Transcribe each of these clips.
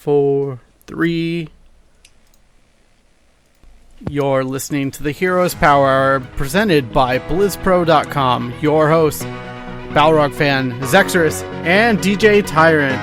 4, 3. You're listening to the Heroes Power presented by BlizzPro.com. Your hosts, Balrog fan Zexorus and DJ Tyrant.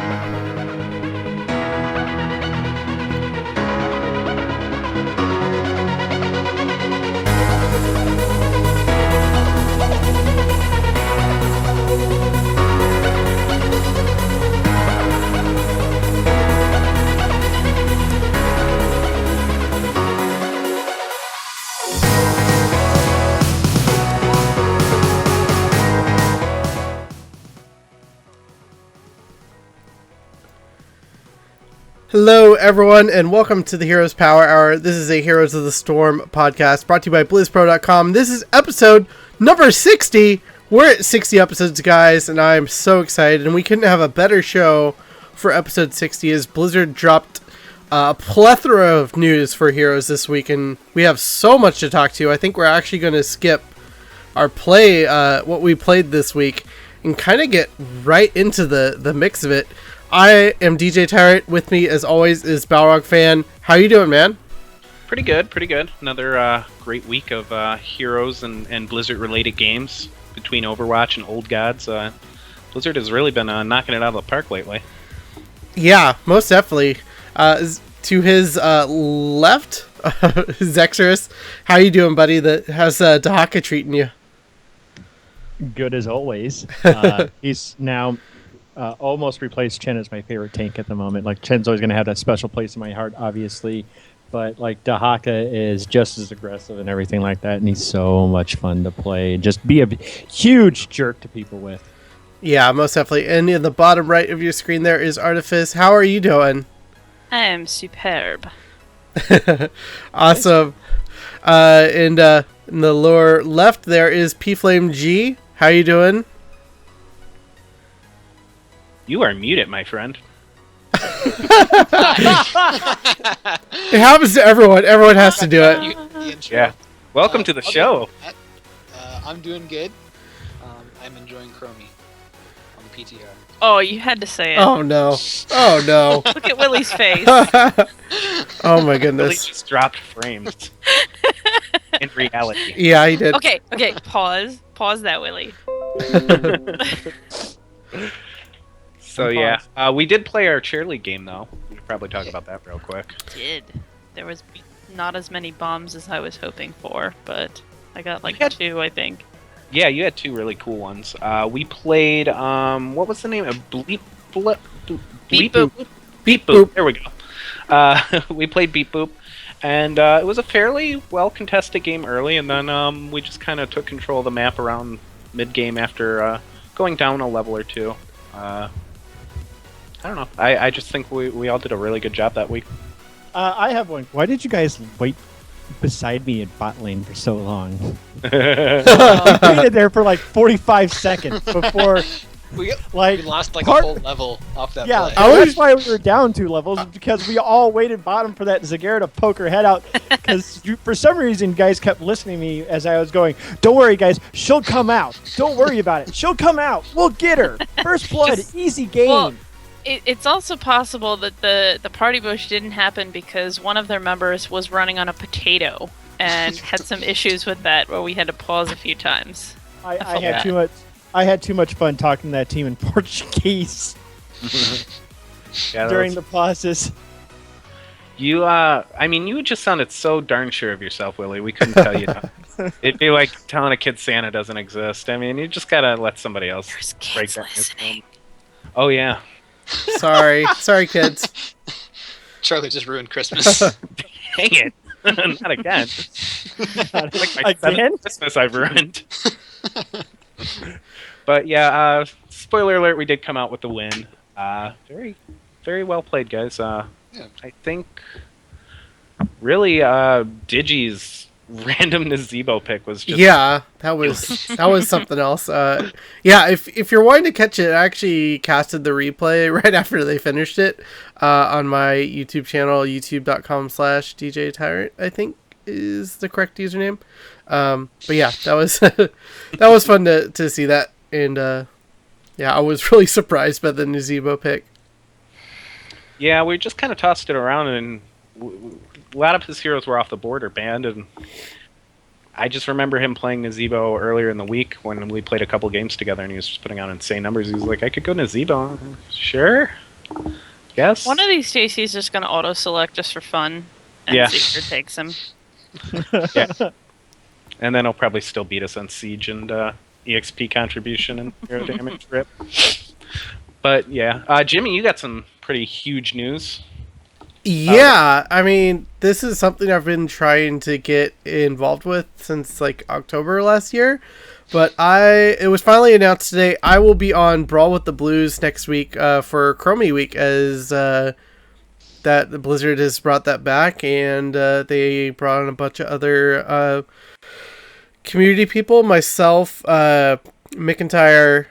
Hello, everyone, and welcome to the Heroes Power Hour. This is a Heroes of the Storm podcast brought to you by BlizzPro.com. This is episode number 60. We're at 60 episodes, guys, and I'm so excited. And we couldn't have a better show for episode 60 as Blizzard dropped a plethora of news for Heroes this week, and we have so much to talk to. I think we're actually going to skip our play, what we played this week, and kind of get right into the mix of it. I am DJ Tyrant. With me, as always, is Balrog fan. How you doing, man? Pretty good, pretty good. Another great week of Heroes and Blizzard-related games between Overwatch and Old Gods. Blizzard has really been knocking it out of the park lately. Yeah, most definitely. To his left, Zexorus. How you doing, buddy? How's Dahaka treating you? Good as always. He's now... almost replaced Chen as my favorite tank at the moment. Like, Chen's always going to have that special place in my heart, obviously. But, like, Dahaka is just as aggressive and everything like that, and he's so much fun to play. Just be a huge jerk to people with. Yeah, most definitely. And in the bottom right of your screen there is Artifice. How are you doing? I am superb. Awesome. And in the lower left there is P-Flame G. How you doing? You are muted, my friend. It happens to everyone. Everyone has to do it. Yeah. Welcome to the show. I'm doing good. I'm enjoying Chromie on the PTR. Oh, you had to say it. Oh, no. Oh, no. Look at Willie's face. Oh, my goodness. Willie just dropped frames. In reality. Yeah, he did. Okay, pause. Pause that, Willie. So yeah, we did play our cheerlead game though. We could probably talk about that real quick. There was not as many bombs as I was hoping for, but I got like 2, I think. Yeah, you had 2 really cool ones. We played what was the name? Beep Boop. Beep Boop. There we go. We played Beep Boop, and it was a fairly well contested game early, and then we just kind of took control of the map around mid game after going down a level or 2. I don't know. I just think we all did a really good job that week. I have one. Why did you guys wait beside me in bot lane for so long? You waited there for like 45 seconds before... We lost like a whole level off that play. That's why we were down 2 levels, because we all waited bottom for that Zagara to poke her head out, because for some reason you guys kept listening to me as I was going, don't worry guys, she'll come out. Don't worry about it. She'll come out. We'll get her. First blood, easy game. Well, it's also possible that the party bush didn't happen because one of their members was running on a potato and had some issues with that where we had to pause a few times. I had too much fun talking to that team in Portuguese during the process. You just sounded so darn sure of yourself, Willie. We couldn't tell you that. It'd be like telling a kid Santa doesn't exist. I mean, you just gotta let somebody else break that news. Oh yeah. Sorry, kids. Charlie just ruined Christmas. Dang it! Not again. Like my 7th Christmas I've ruined. But yeah, spoiler alert: we did come out with the win. Very, very well played, guys. Yeah. I think really Digi's random Nazebo pick was just that was something else. If you're wanting to catch it, I actually casted the replay right after they finished it on my YouTube channel, youtube.com/DJ Tyrant, I think is the correct username. But yeah, that was that was fun to see that, and I was really surprised by the Nazebo pick. Yeah, we just kind of tossed it around, and a lot of his heroes were off the board or banned, and I just remember him playing Nazebo earlier in the week when we played a couple games together, and he was just putting out insane numbers. He was like, I could go Nazebo. Sure. Yes. One of these days, he's just going to auto-select just for fun and Yeah. see where it takes him. Yeah. And then he'll probably still beat us on Siege and EXP contribution and hero damage rip. But yeah, Jimmy, you got some pretty huge news. Yeah, I mean, this is something I've been trying to get involved with since like October last year. But it was finally announced today. I will be on Brawl with the Blues next week for Chromie Week, as that the Blizzard has brought that back, and they brought on a bunch of other community people. Myself, McIntyre,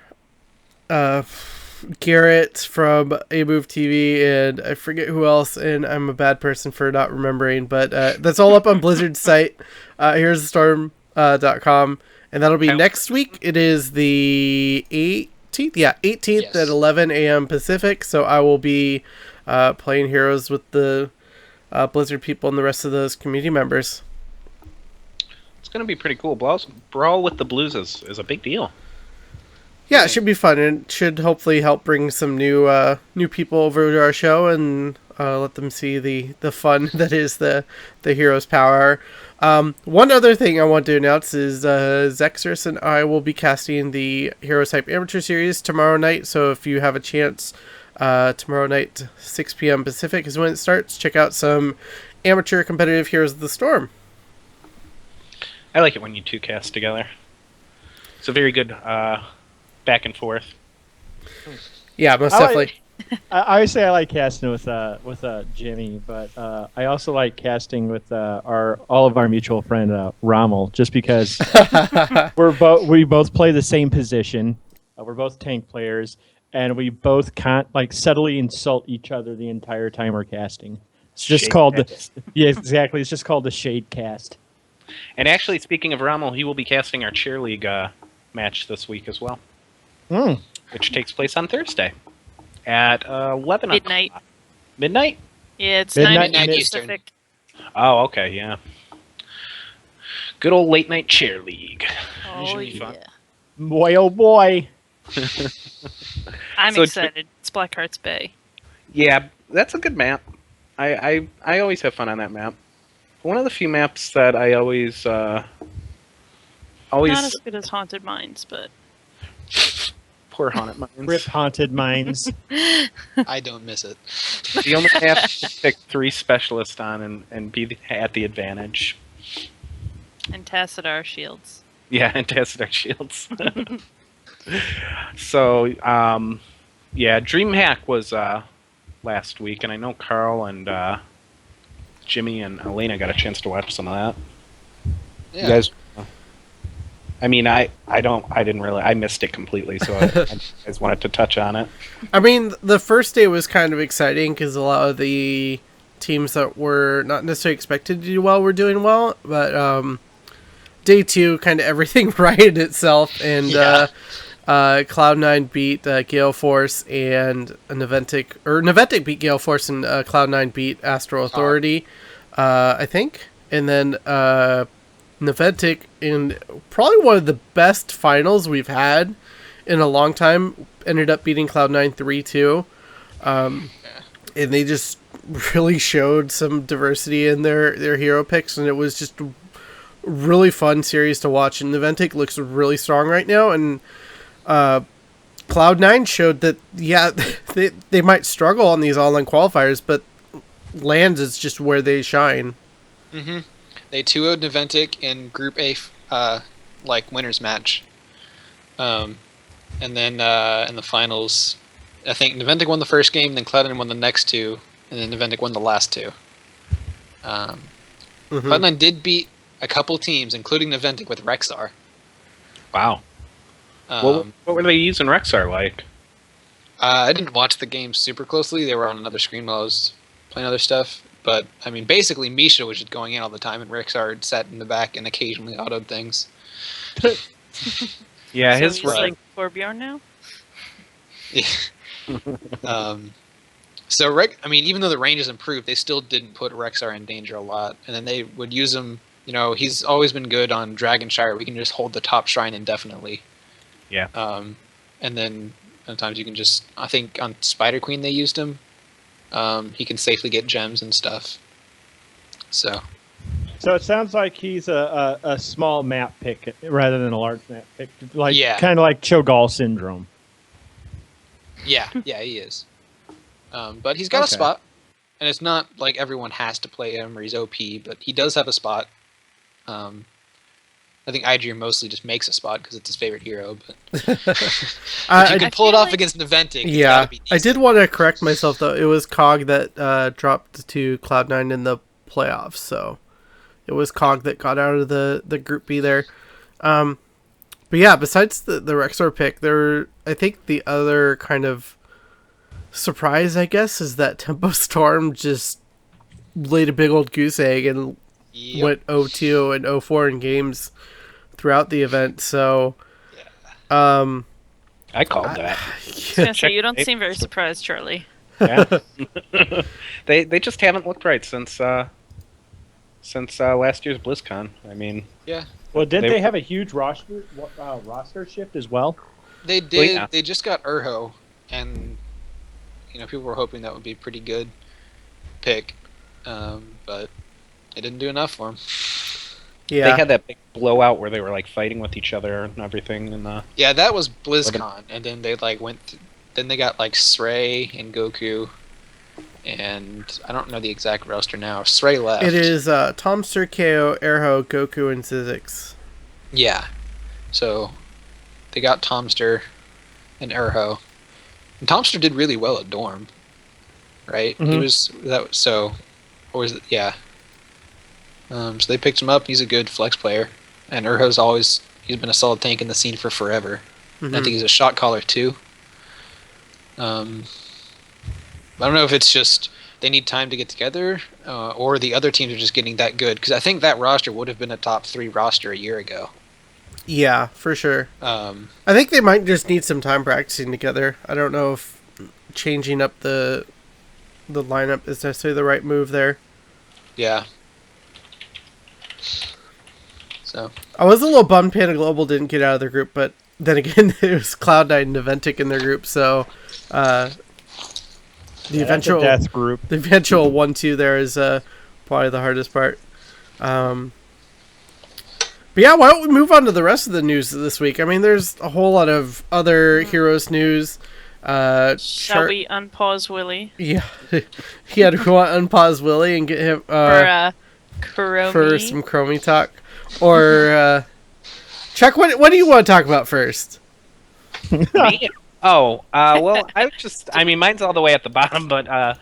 Garrett from A Move TV, and I forget who else, and I'm a bad person for not remembering, but that's all up on Blizzard's site, here'sthestorm.com, and that'll be next week. It is the 18th, 18th Yes. at 11 a.m. Pacific, so I will be playing Heroes with the Blizzard people and the rest of those community members. It's going to be pretty cool. Brawl with the Blues is a big deal. Yeah, it should be fun, and it should hopefully help bring some new people over to our show and let them see the fun that is the Heroes Power Hour. One other thing I want to announce is Zexus and I will be casting the Heroes Hype Amateur Series tomorrow night, so if you have a chance, tomorrow night, 6 p.m. Pacific is when it starts. Check out some amateur competitive Heroes of the Storm. I like it when you two cast together. It's a very good back and forth. Yeah, most I like- definitely. I would say I like casting with Jimmy, but I also like casting with all of our mutual friend Rommel, just because we both play the same position. We're both tank players, and we both can't subtly insult each other the entire time we're casting. It's just Shade called cast. exactly. It's just called the shade cast. And actually, speaking of Rommel, he will be casting our cheer league match this week as well, which takes place on Thursday at 11 Midnight. o'clock. Midnight? Yeah, it's Midnight 9 Eastern. Pacific. Oh, okay, yeah. Good old late night cheer league. Oh, Usually fun. yeah. Boy, oh boy! I'm So- excited. It's Blackheart's Bay. Yeah, that's a good map. I always have fun on that map. One of the few maps that I always Not as good as Haunted Mines, but poor haunted mines. Rip haunted mines. I don't miss it. You only have to pick 3 specialists on and be at the advantage. and Tassadar shields. Yeah, and tested our shields. So, yeah, DreamHack was last week, and I know Carl and Jimmy and Elena got a chance to watch some of that. Yeah. You guys, I mean, I missed it completely, so I just wanted to touch on it. I mean, the first day was kind of exciting because a lot of the teams that were not necessarily expected to do well were doing well, but day 2, kind of everything righted itself, and Yeah. Cloud9 beat Gale Force, and Naventic beat Gale Force, and Cloud9 beat Astro Authority, I think, and then Naventic, in probably one of the best finals we've had in a long time, ended up beating Cloud9 3-2. And they just really showed some diversity in their hero picks, and it was just a really fun series to watch. And Naventic looks really strong right now, and Cloud9 showed that, yeah, they might struggle on these online qualifiers, but lands is just where they shine. Mm-hmm. They 2-0'd Naventic in Group A, winners match. And then in the finals, I think Naventic won the first game, then Cloud9 won the next 2, and then Naventic won the last 2. Cloud9 did beat a couple teams, including Naventic with Rexar. Wow. What were they using Rexar like? I didn't watch the game super closely. They were on another screen while I was playing other stuff. But, I mean, basically, Misha was just going in all the time, and Rexar sat in the back and occasionally autoed things. Yeah, So his he's run. like Torbjorn now? Yeah. So I mean, even though the range is improved, they still didn't put Rexar in danger a lot. And then they would use him. You know, he's always been good on Dragonshire. We can just hold the top shrine indefinitely. Yeah. And then sometimes you can just. I think on Spider Queen they used him. He can safely get gems and stuff. So it sounds like he's a small map pick rather than a large map pick, like Yeah. kind of like Cho'Gall syndrome. yeah, he is. But he's got a Okay. spot, and it's not like everyone has to play him or he's OP, but he does have a spot. I think Idrir mostly just makes a spot because it's his favorite hero. But if you can pull it feel off like- against Niventic, it's Yeah, gotta be I did decent. want to correct myself though. It was Cog that dropped to Cloud9 in the playoffs, so it was Cog that got out of the Group B there. But yeah, besides the Rexor pick, I think the other kind of surprise, I guess, is that Tempo Storm just laid a big old goose egg and Yep. went 0-2 and 0-4 in games throughout the event. So, I called that. I was gonna say, you don't Checkmate. seem very surprised, Charlie. Yeah. They just haven't looked right since last year's BlizzCon. I mean, Yeah, Well, didn't They- they have a huge roster shift as well? they did. yeah. They just got Urho, and you know people were hoping that would be a pretty good pick, but it didn't do enough for him. yeah, they had that big blowout where they were like fighting with each other and everything. And Yeah, that was BlizzCon, and then they like then they got like Srey and Goku, and I don't know the exact roster now. Srey left. it is Tom Sirkeo, Erho, Goku, and Zizix. Yeah, so they got Tomster and Urho, and Tomster did really well at Dorm, right? He Mhm. was that so, or was it? Yeah. So they picked him up. He's a good flex player, and he's been a solid tank in the scene for forever. And I think he's a shot caller too. I don't know if it's just they need time to get together, or the other teams are just getting that good. Because I think that roster would have been a top 3 roster a year ago. Yeah, for sure. I think they might just need some time practicing together. I don't know if changing up the lineup is necessarily the right move there. Yeah. So I was a little bummed Panda Global didn't get out of their group, but then again, it was Cloud9 and Niventic in their group, so the That's a death group. the eventual 1-2 there is probably the hardest part. But yeah, why don't we move on to the rest of the news this week? I mean, there's a whole lot of other Heroes news. Shall we unpause Willie Yeah, he had to go on unpause Willie and get him for Kuromi? for some Chromie talk, or Chuck. What do you want to talk about first? me? Oh, well, I mean, mine's all the way at the bottom, but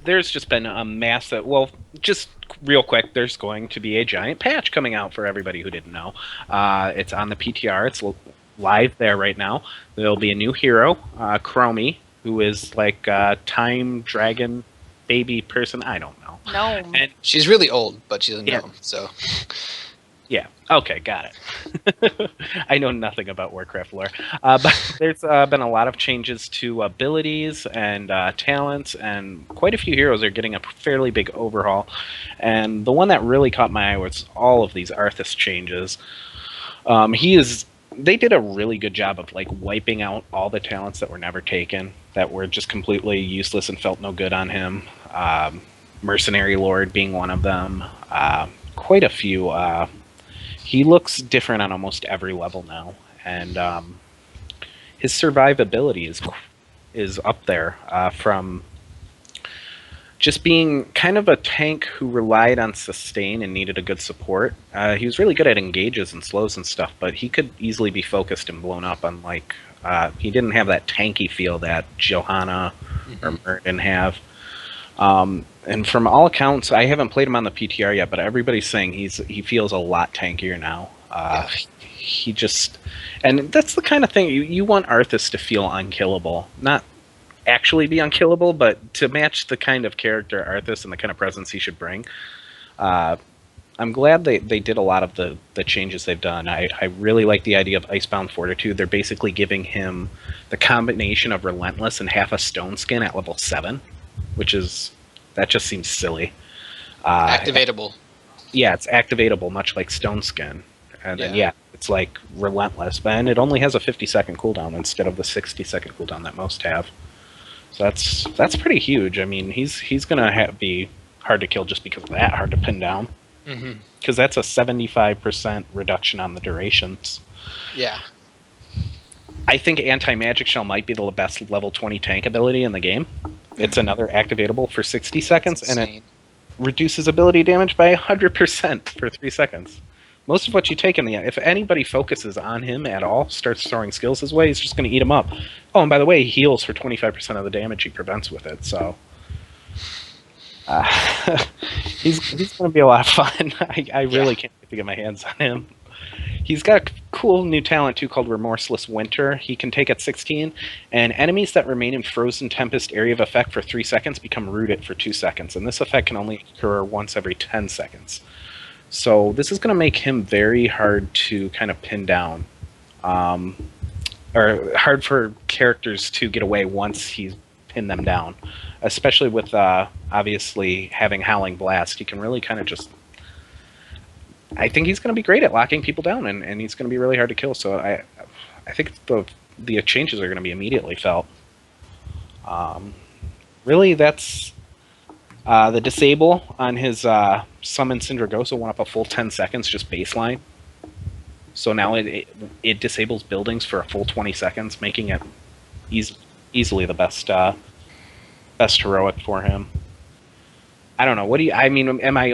there's just been a massive. Well, just real quick, there's going to be a giant patch coming out for everybody who didn't know. It's on the PTR. It's live there right now. There'll be a new hero, Chromie, who is like a time dragon baby person. I don't know. No. And she's really old, but she's a Yeah. gnome. So yeah, okay, got it. I know nothing about Warcraft lore, but there's been a lot of changes to abilities and talents, and quite a few heroes are getting a fairly big overhaul. And the one that really caught my eye was all of these Arthas changes. They did a really good job of like wiping out all the talents that were never taken, that were just completely useless and felt no good on him. Mercenary Lord being one of them. Quite a few. He looks different on almost every level now, and his survivability is up there from just being kind of a tank who relied on sustain and needed a good support. He was really good at engages and slows and stuff, but he could easily be focused and blown up on like he didn't have that tanky feel that Johanna or Merton have. And from all accounts, I haven't played him on the PTR yet, but everybody's saying he feels a lot tankier now. He just, and that's the kind of thing you want Arthas to feel unkillable, not actually be unkillable, but to match the kind of character Arthas and the kind of presence he should bring. I'm glad they did a lot of the changes they've done. I really like the idea of Icebound Fortitude. They're basically giving him the combination of Relentless and half a Stone Skin at level 7. that just seems silly. Activatable. Yeah, it's activatable, much like Stone Skin. And then, it's like relentless. And it only has a 50-second cooldown instead of the 60-second cooldown that most have. So that's pretty huge. I mean, he's going to be hard to kill just because of that, hard to pin down. Because that's a 75% reduction on the durations. Yeah. I think Anti-Magic Shell might be the best level 20 tank ability in the game. It's another activatable for 60 seconds, and it reduces ability damage by 100% for 3 seconds. Most of what you take in the end, if anybody focuses on him at all, starts throwing skills his way, he's just going to eat him up. Oh, and by the way, he heals for 25% of the damage he prevents with it, so... he's going to be a lot of fun. I really can't wait to get my hands on him. He's got a cool new talent, too, called Remorseless Winter. He can take at 16, and enemies that remain in Frozen Tempest area of effect for 3 seconds become rooted for 2 seconds, and this effect can only occur once every 10 seconds. So this is going to make him very hard to kind of pin down, or hard for characters to get away once he's pinned them down, especially with obviously having Howling Blast. He can really kind of just... I think he's going to be great at locking people down, and he's going to be really hard to kill. So I think the changes are going to be immediately felt. Really, that's the disable on his Summon Syndragosa went up a full 10 seconds, just baseline. So now it disables buildings for a full 20 seconds, making it easily the best heroic for him. I don't know. What do you? I mean, am I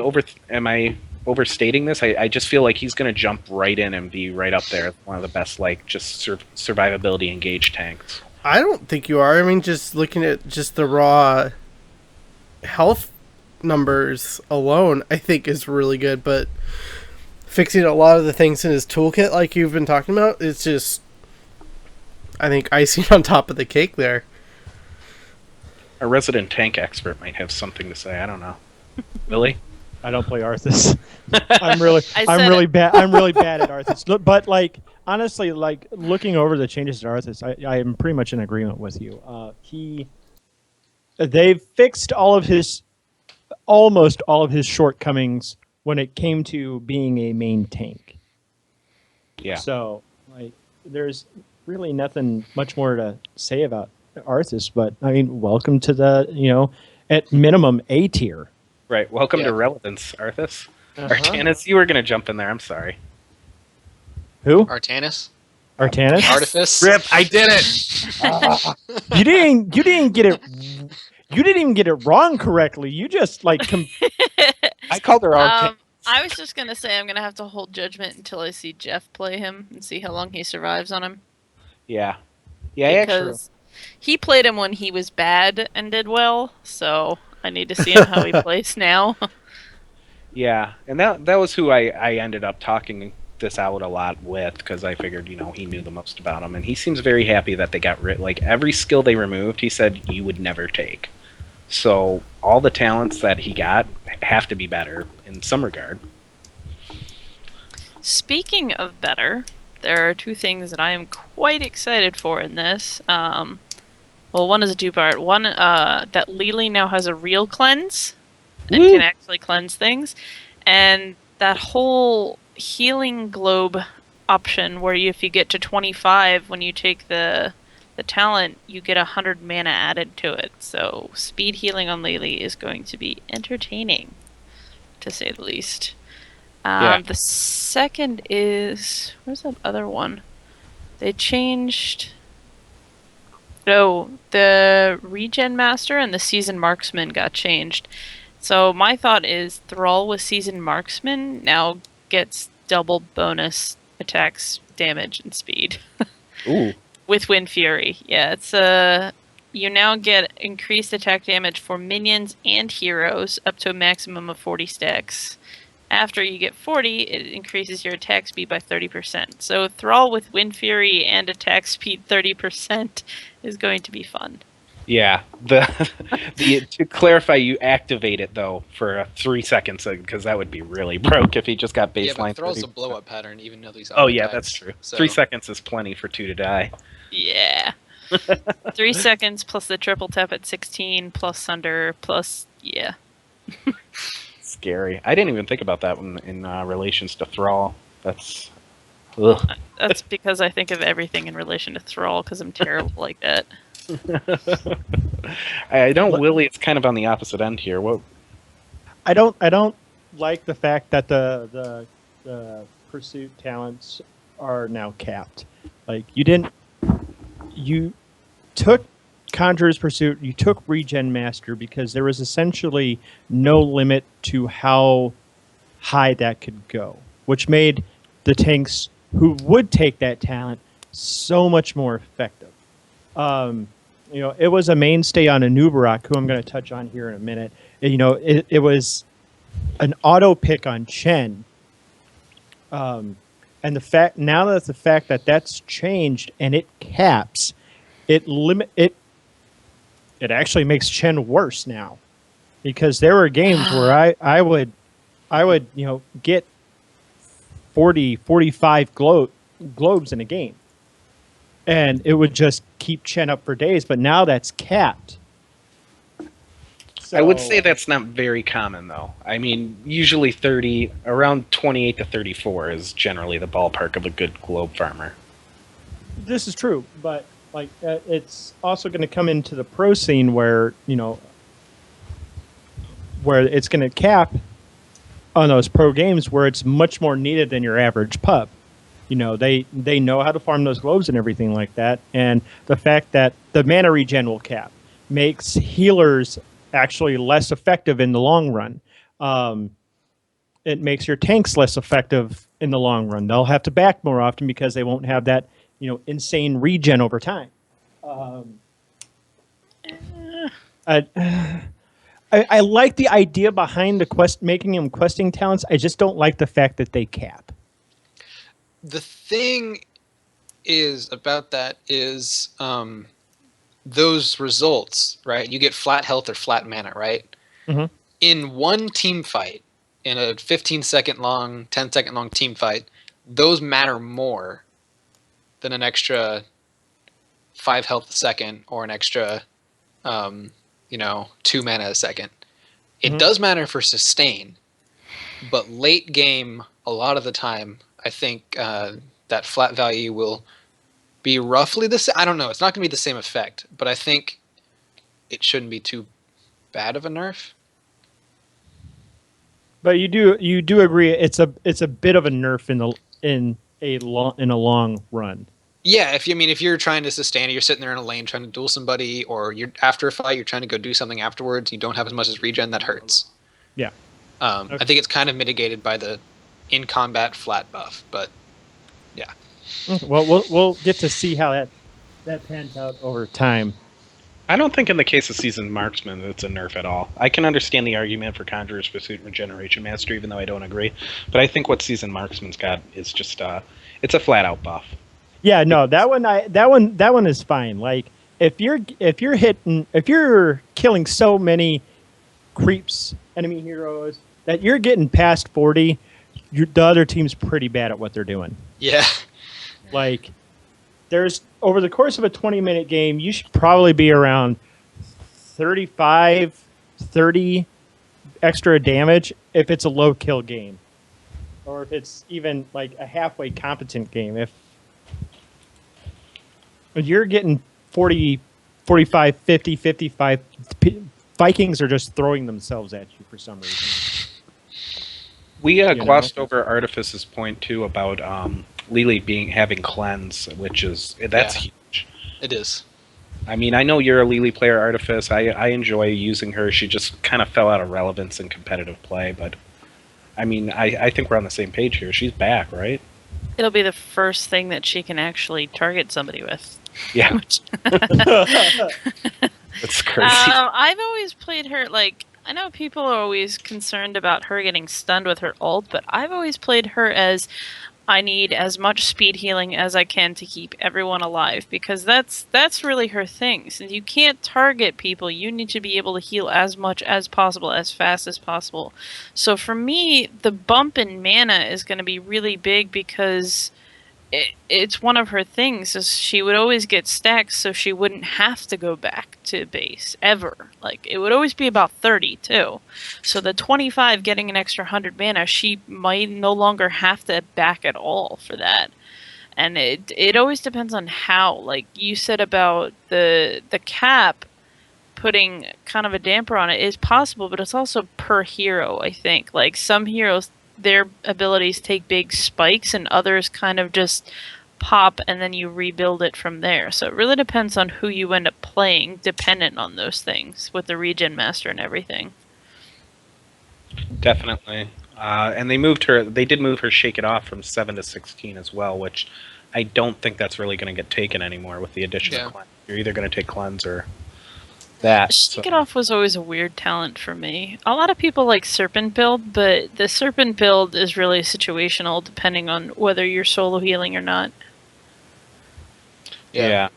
overstating this? I just feel like he's going to jump right in and be right up there as one of the best, like, just survivability engaged tanks. I don't think you are. I mean, just looking at just the raw health numbers alone, I think is really good, but fixing a lot of the things in his toolkit, like you've been talking about, it's just, I think, icing on top of the cake there. A resident tank expert might have something to say. I don't know. Billy? I don't play Arthas. I'm really bad at Arthas. But like honestly, like looking over the changes to Arthas, I am pretty much in agreement with you. They've fixed almost all of his shortcomings when it came to being a main tank. Yeah. So like, there's really nothing much more to say about Arthas. But I mean, welcome to the at minimum A tier. Right. Welcome to Relevance, Arthas. Artanis, you were going to jump in there. I'm sorry. Who? Artanis? Artifice? Rip, I did it! You didn't get it. You didn't even get it wrong correctly. You just like... I called her Artanis. I was just going to say I'm going to have to hold judgment until I see Jeff play him and see how long he survives on him. Yeah. Yeah, because he played him when he was bad and did well, so... I need to see him how he plays now. Yeah, and that was who I ended up talking this out a lot with, because I figured, he knew the most about him, and he seems very happy that they got rid. Like, every skill they removed, he said you would never take. So all the talents that he got have to be better in some regard. Speaking of better, there are two things that I am quite excited for in this. Well, one is a two-part. One, that Lily now has a real cleanse and can actually cleanse things. And that whole healing globe option where if you get to 25 when you take the talent, you get 100 mana added to it. So speed healing on Lily is going to be entertaining, to say the least. The second is... Where's that other one? They changed... No, the Regen Master and the Seasoned Marksman got changed. So my thought is Thrall with Seasoned Marksman now gets double bonus attacks, damage, and speed. Ooh. With Wind Fury. Yeah, it's you now get increased attack damage for minions and heroes up to a maximum of 40 stacks. After you get 40, it increases your attack speed by 30%. So Thrall with Wind Fury and attack speed 30% is going to be fun. Yeah. To clarify, you activate it, though, for 3 seconds, because that would be really broke if he just got baseline. Yeah, but Thrall's a blow-up pattern, even though these... Oh, yeah, that's true. So. 3 seconds is plenty for 2 to die. Yeah. 3 seconds plus the triple tap at 16 plus Sunder plus yeah. Scary. I didn't even think about that one in relations to Thrall. That's ugh. That's because I think of everything in relation to Thrall because I'm terrible like that. I don't. Willie, it's kind of on the opposite end here. What? I don't like the fact that the pursuit talents are now capped. Like you took Conjurer's Pursuit, you took Regen Master because there was essentially no limit to how high that could go, which made the tanks who would take that talent so much more effective. It was a mainstay on Anubarak, who I'm going to touch on here in a minute. It was an auto pick on Chen. And the fact that that's changed and it caps, it actually makes Chen worse now, because there were games where I would get 40, 45 globes in a game, and it would just keep Chen up for days. But now that's capped. So, I would say that's not very common, though. I mean, usually around 28 to 34 is generally the ballpark of a good globe farmer. This is true, but it's also going to come into the pro scene where it's going to cap on those pro games where it's much more needed than your average pub. They know how to farm those globes and everything like that, and the fact that the mana regen will cap makes healers actually less effective in the long run. It makes your tanks less effective in the long run. They'll have to back more often because they won't have that insane regen over time. I like the idea behind the making them questing talents. I just don't like the fact that they cap. The thing is about that is those results, right? You get flat health or flat mana, right? Mm-hmm. In one team fight, in a 15-second long, 10-second long team fight, those matter more than an extra 5 health a second or an extra 2 mana a second. It does matter for sustain, but late game, a lot of the time, I think that flat value will be roughly the same. I don't know. It's not going to be the same effect, but I think it shouldn't be too bad of a nerf. But you do agree it's a bit of a nerf in a long run. Yeah, if you're trying to sustain it, you're sitting there in a lane trying to duel somebody, or you're after a fight, you're trying to go do something afterwards. You don't have as much as regen. That hurts. Yeah, okay. I think it's kind of mitigated by the in combat flat buff, but yeah. Well, we'll get to see how that pans out over time. I don't think in the case of Seasoned Marksman it's a nerf at all. I can understand the argument for Conjurer's Pursuit and Regeneration Master, even though I don't agree. But I think what Seasoned Marksman's got is just it's a flat out buff. Yeah, no, that one is fine. Like if you're killing so many creeps, enemy heroes, that you're getting past 40, the other team's pretty bad at what they're doing. Yeah. Like, there's over the course of a 20-minute game, you should probably be around 35, 30 extra damage if it's a low kill game, or if it's even like a halfway competent game. If you're getting 40, 45, 50, 55, Vikings are just throwing themselves at you for some reason. We glossed over Artifice's point too about Lily having cleanse, which is huge. It is. I mean, I know you're a Lily player, Artifice. I enjoy using her. She just kind of fell out of relevance in competitive play, but I mean, I think we're on the same page here. She's back, right? It'll be the first thing that she can actually target somebody with. Yeah. That's crazy. I've always played her I know people are always concerned about her getting stunned with her ult, but I've always played her as I need as much speed healing as I can to keep everyone alive, because that's really her thing. Since you can't target people, you need to be able to heal as much as possible, as fast as possible. So for me, the bump in mana is going to be really big, because it's one of her things is she would always get stacks so she wouldn't have to go back to base ever. Like it would always be about 30 too. So the 25 getting an extra 100 mana, she might no longer have to back at all for that. And it always depends on how. Like you said about the cap putting kind of a damper on it is possible, but it's also per hero, I think. Like some heroes, their abilities take big spikes and others kind of just pop and then you rebuild it from there. So it really depends on who you end up playing, dependent on those things with the regen master and everything. Definitely. And they did move her Shake It Off from 7 to 16 as well, which I don't think that's really going to get taken anymore with the addition of Cleanse. You're either going to take Cleanse or that. Shake It Off was always a weird talent for me. A lot of people like Serpent build, but the Serpent build is really situational depending on whether you're solo healing or not. Yeah.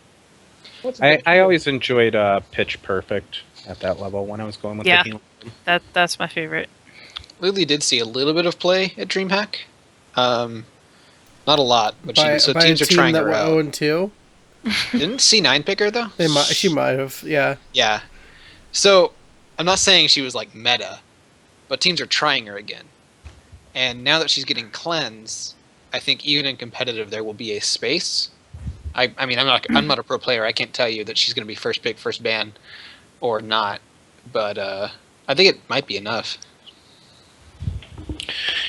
I always enjoyed Pitch Perfect at that level when I was going with the healing. That's my favorite. Lily did see a little bit of play at DreamHack. Not a lot, but teams are trying her out. 0-2? Didn't C9 pick her though? She might have, yeah. Yeah. So I'm not saying she was like meta, but teams are trying her again. And now that she's getting Cleanse, I think even in competitive there will be a space. I mean I'm not a pro player. I can't tell you that she's going to be first pick, first ban, or not. But I think it might be enough.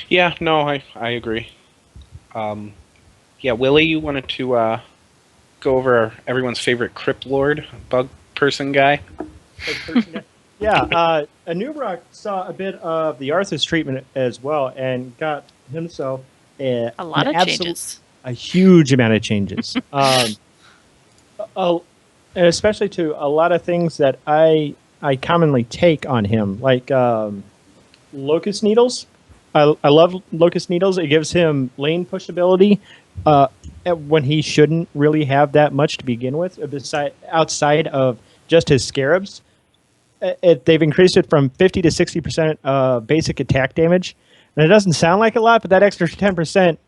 Yeah, no, I agree. Willie, you wanted to go over everyone's favorite Crypt Lord bug person guy? Yeah, Anubrak saw a bit of the Arthas treatment as well and got himself a lot of changes. A huge amount of changes. Especially to a lot of things that I commonly take on him, like Locust Needles. I love Locust Needles. It gives him lane push ability when he shouldn't really have that much to begin with, outside of just his scarabs. They've increased it from 50 to 60% basic attack damage. And it doesn't sound like a lot, but that extra 10%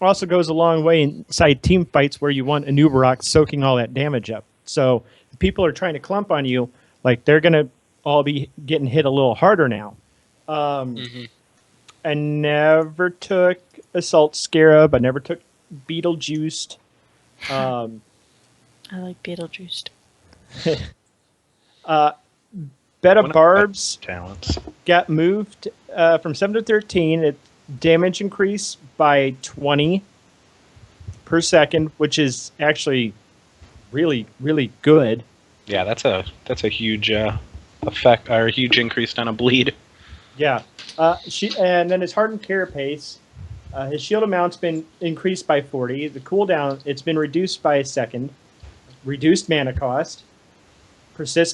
also goes a long way inside team fights where you want Anubrak soaking all that damage up. So if people are trying to clump on you, like they're going to all be getting hit a little harder now. I never took Assault Scarab. I never took Beetlejuiced. I like Beetlejuiced. Bed of Barbs talents got moved from 7 to 13. It damage increase by 20 per second, which is actually really, really good. Yeah, that's a huge effect or a huge increase on a bleed. Yeah. And then his hardened carapace, his shield amount's been increased by 40. The cooldown, it's been reduced by a second. Reduced mana cost.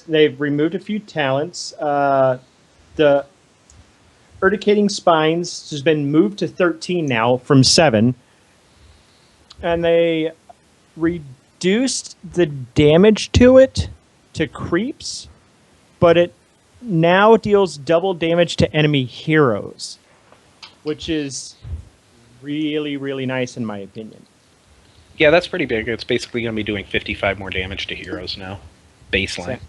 They've removed a few talents. The Urticating Spines has been moved to 13 now from 7. And they reduced the damage to it to creeps, but it now deals double damage to enemy heroes, which is really, really nice in my opinion. Yeah, that's pretty big. It's basically going to be doing 55 more damage to heroes now, baseline.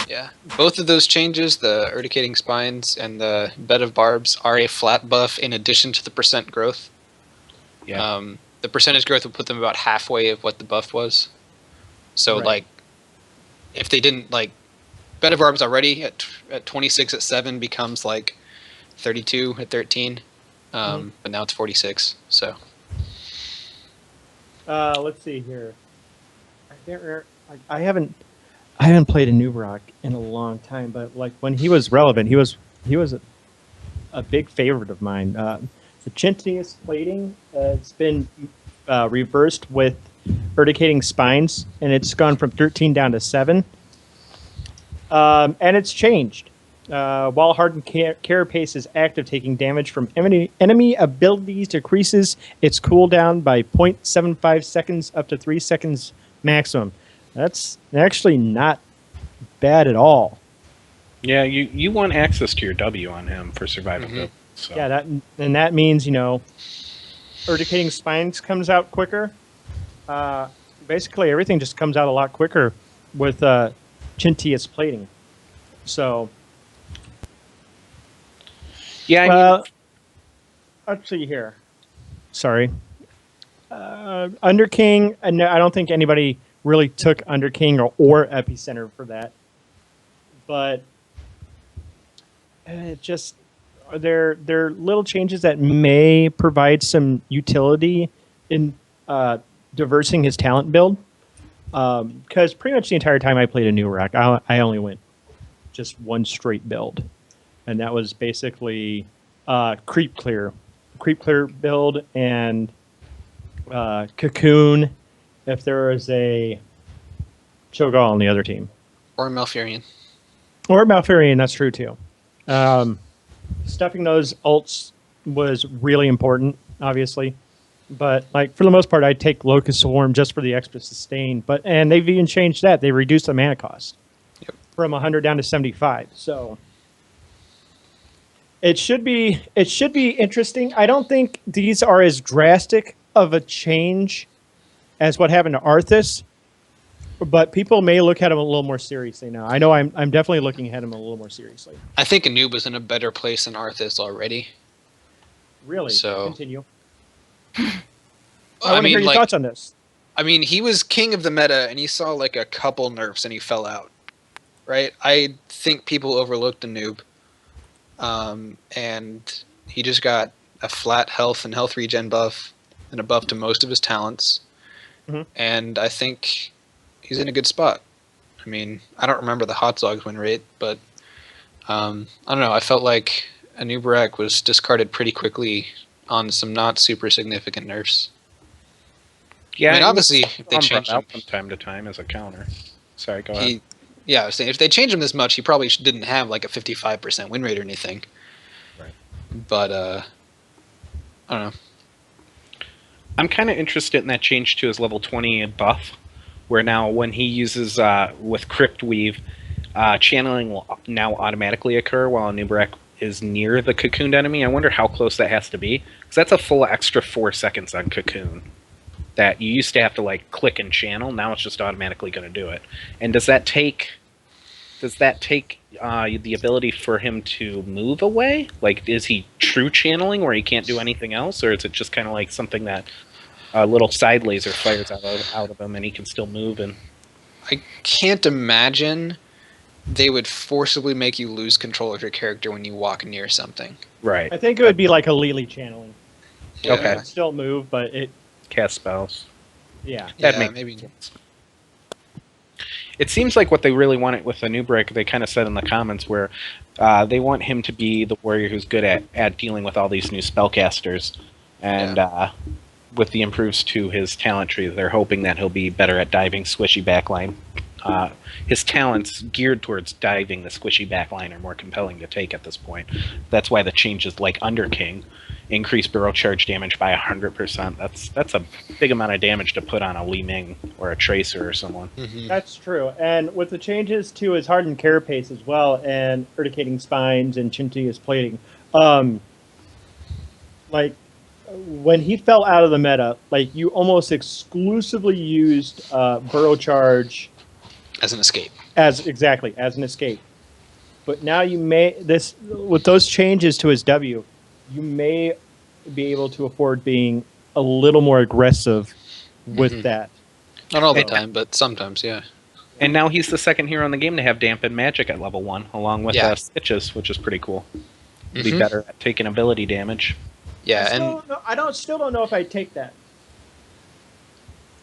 Yeah, both of those changes, the Urticating Spines and the Bed of Barbs, are a flat buff in addition to the percent growth. Yeah. The percentage growth would put them about halfway of what the buff was. So, like, if they didn't, like, Bed of Barbs already at 26 at 7 becomes, like, 32 at 13. But now it's 46, so. Let's see here. I haven't played Anubrak in a long time, but like when he was relevant, he was a big favorite of mine. The Chintius plating, it's been reversed with Urticating Spines, and it's gone from 13 down to 7. And it's changed. While Hardened Carapace is active, taking damage from enemy abilities decreases its cooldown by 0.75 seconds up to 3 seconds maximum. That's actually not bad at all. Yeah, you want access to your W on him for survival. So. Yeah, that means Urticating Spines comes out quicker. Basically, everything just comes out a lot quicker with Chintius plating. So, Yeah, I mean, let's see here. Sorry. Underking, no, I don't think anybody really took Underking or Epicenter for that. But it just they're little changes that may provide some utility in diversing his talent build. Because pretty much the entire time I played a new rack, I only went just one straight build, and that was basically creep clear build and cocoon if there was a Cho'Gall on the other team. Or Malfurion. Or Malfurion, that's true too. Stuffing those ults was really important, obviously. But like for the most part, I'd take Locust Swarm just for the extra sustain. And they've even changed that. They reduced the mana cost from 100 down to 75. So it should be interesting. I don't think these are as drastic of a change as what happened to Arthas. But people may look at him a little more seriously now. I know I'm definitely looking at him a little more seriously. I think Anubis in a better place than Arthas already. Really? So continue. I want to hear your thoughts on this. I mean, he was king of the meta, and he saw like a couple nerfs, and he fell out. Right? I think people overlooked the noob, and he just got a flat health and health regen buff, and a buff to most of his talents. Mm-hmm. And I think he's in a good spot. I mean, I don't remember the Hot Dogs win rate, but I don't know. I felt like Anubarak was discarded pretty quickly on some not super significant nerfs. Yeah, I mean, obviously, if they changed him from time to time as a counter. Sorry, go ahead. Yeah, I was saying, if they changed him this much, he probably didn't have like a 55% win rate or anything. Right. But I don't know. I'm kind of interested in that change to his level 20 buff, where now when he uses with Crypt Weave, channeling will now automatically occur while Anubarak is near the cocooned enemy. I wonder how close that has to be, because that's a full extra 4 seconds on cocoon that you used to have to like click and channel. Now it's just automatically going to do it. And does that take the ability for him to move away? Like, is he true channeling where he can't do anything else, or is it just kind of like something that a little side laser fires out of him and he can still move? And I can't imagine they would forcibly make you lose control of your character when you walk near something. Right. I think it would be like a Lily channeling. Yeah. Okay. It would still move, but it Cast spells. Yeah. That makes maybe. sense. It seems like what they really want it with Anubarak, they kind of said in the comments, where they want him to be the warrior who's good at dealing with all these new spellcasters. And with the improves to his talent tree, they're hoping that he'll be better at diving squishy backline. His talents geared towards diving the squishy backline are more compelling to take at this point. That's why the changes like Underking increase barrel charge damage by 100%. That's a big amount of damage to put on a Li Ming or a Tracer or someone. Mm-hmm. That's true. And with the changes to his hardened carapace as well, and urticating spines and Chintius plating, like when he fell out of the meta, like you almost exclusively used burrow charge As an escape. as an escape. But now you may with those changes to his W, you may be able to afford being a little more aggressive with that. Not all the time, but sometimes, yeah. And now he's the second hero in the game to have Dampen Magic at level 1, along with Stitches, which is pretty cool. He'll be better at taking ability damage. Yeah, I still don't know if I'd take that.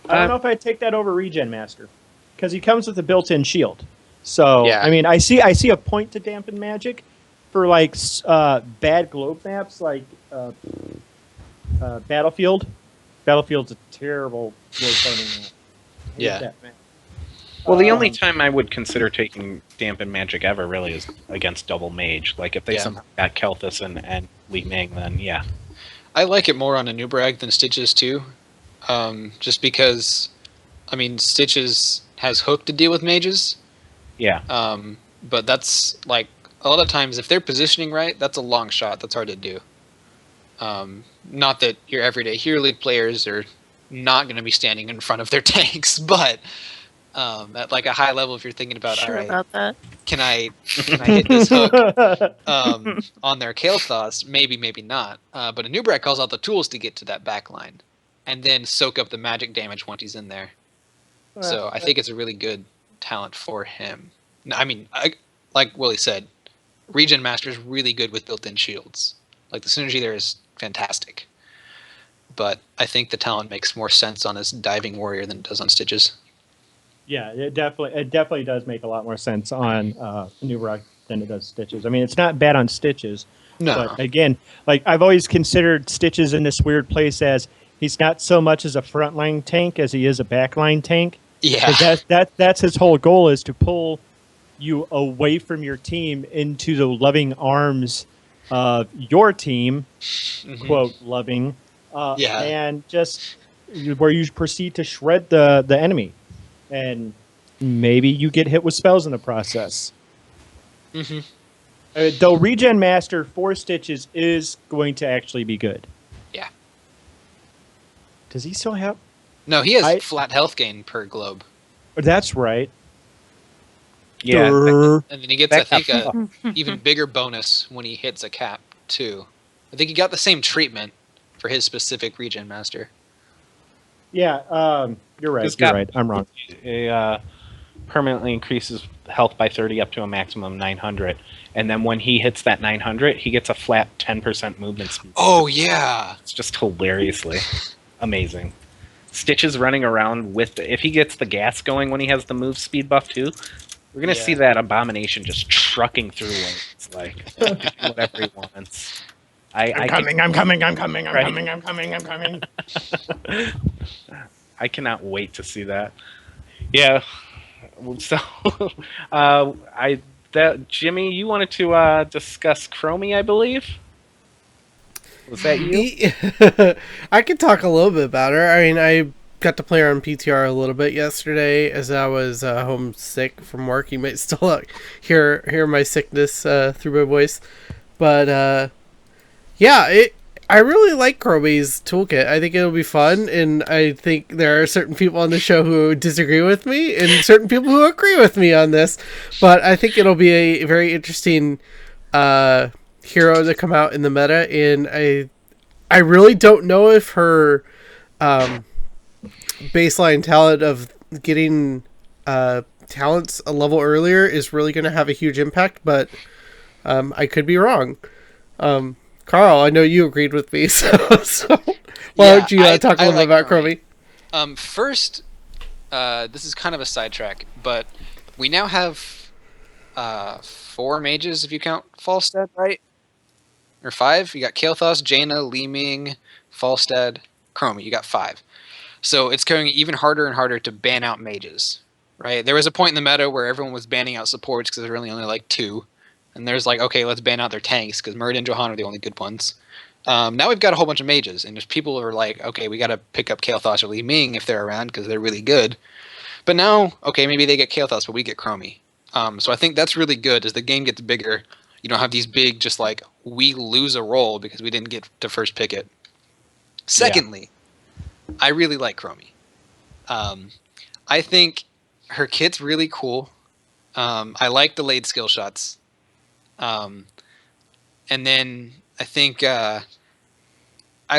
I don't know if I'd take that over Regen Master, because he comes with a built-in shield. So I mean, I see a point to Dampen Magic for like bad globe maps, like Battlefield. Battlefield's a terrible globe farming map. I hate that map. Well, the only time I would consider taking Dampen Magic ever really is against double mage. Like if they somehow got Kelthus and Li Ming, then yeah. I like it more on Anubarak than Stitches too, just because, I mean, Stitches has Hook to deal with mages. Yeah. But that's like a lot of times if they're positioning right, that's a long shot. That's hard to do. Not that your everyday Hero League players are not going to be standing in front of their tanks, but at like a high level, if you're thinking about, all Sure right, about that. can I hit this hook on their Kael'thas? Maybe, maybe not. But Anub'arak calls out the tools to get to that back line, and then soak up the magic damage once he's in there. So I think it's a really good talent for him. I mean, like Willie said, Regen Master is really good with built-in shields. Like the synergy there is fantastic. But I think the talent makes more sense on his diving warrior than it does on Stitches. Yeah, it definitely does make a lot more sense on New Rock than it does Stitches. I mean, it's not bad on Stitches, No. but again, like I've always considered Stitches in this weird place as he's not so much as a frontline tank as he is a backline tank. Yeah. That's his whole goal, is to pull you away from your team into the loving arms of your team, quote loving, Yeah. and just where you proceed to shred the enemy, and maybe you get hit with spells in the process. Though Regen Master for Stitches is going to actually be good. Yeah. Does he still have? No, he has flat health gain per globe. That's right. Yeah. Durr. And then he gets, I think, a even bigger bonus when he hits a cap, too. I think he got the same treatment for his specific Regen Master. Yeah, you're right. You're right. I'm wrong. It permanently increases health by 30 up to a maximum 900. And then when he hits that 900, he gets a flat 10% movement speed. Oh, yeah. It's just hilariously amazing. Stitches running around with... if he gets the gas going when he has the move speed buff, too, we're going to see that Abomination just trucking through lanes. Like, whatever he wants. I'm coming. I cannot wait to see that. Yeah. So, Jimmy, you wanted to discuss Chromie, I believe? Was that you? I could talk a little bit about her. I mean, I got to play her on PTR a little bit yesterday as I was homesick from work. You might still hear my sickness through my voice. But, yeah, I really like Chromie's toolkit. I think it'll be fun, and I think there are certain people on the show who disagree with me, and certain people who agree with me on this. But I think it'll be a very interesting hero to come out in the meta, and I really don't know if her baseline talent of getting talents a level earlier is really going to have a huge impact, but I could be wrong. Carl, I know you agreed with me, so why don't you talk a little bit about Chromie? First, this is kind of a sidetrack, but we now have 4 mages if you count Falstad, right? Or 5? You got Kael'thas, Jaina, Li Ming, Falstad, Chromie. You got 5. So it's going even harder and harder to ban out mages, right? There was a point in the meta where everyone was banning out supports because there were really only like 2. And there's like, okay, let's ban out their tanks because Murid and Johann are the only good ones. Now we've got a whole bunch of mages, and there's people who are like, okay, we got to pick up Kael'thas or Li Ming if they're around because they're really good. But now, okay, maybe they get Kael'thas, but we get Chromie. So I think that's really good. As the game gets bigger, you don't have these big, just like, we lose a role because we didn't get to first pick it. Secondly, I really like Chromie. I think her kit's really cool. I like delayed skill shots. And then I think I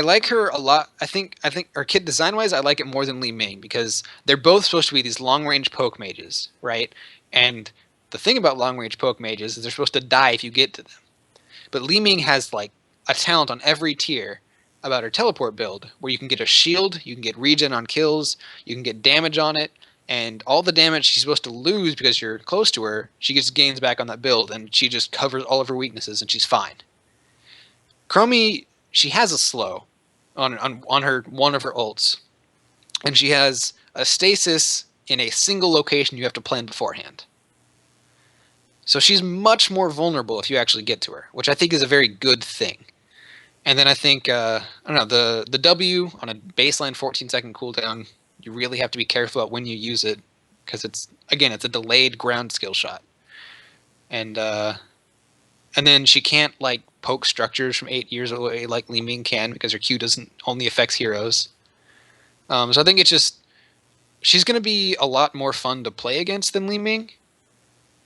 like her a lot. I think her kit design-wise, I like it more than Li Ming because they're both supposed to be these long-range poke mages, right? And the thing about long-range poke mages is they're supposed to die if you get to them. But Li Ming has like a talent on every tier about her teleport build where you can get a shield, you can get regen on kills, you can get damage on it, and all the damage she's supposed to lose because you're close to her, she just gains back on that build, and she just covers all of her weaknesses, and she's fine. Chromie, she has a slow on her one of her ults, and she has a stasis in a single location you have to plan beforehand. So she's much more vulnerable if you actually get to her, which I think is a very good thing. And then I think, I don't know, the W on a baseline 14-second cooldown, you really have to be careful about when you use it because it's a delayed ground skill shot. And And then she can't like poke structures from 8 years away like Li Ming can because her Q doesn't only affects heroes. So I think it's just she's going to be a lot more fun to play against than Li Ming,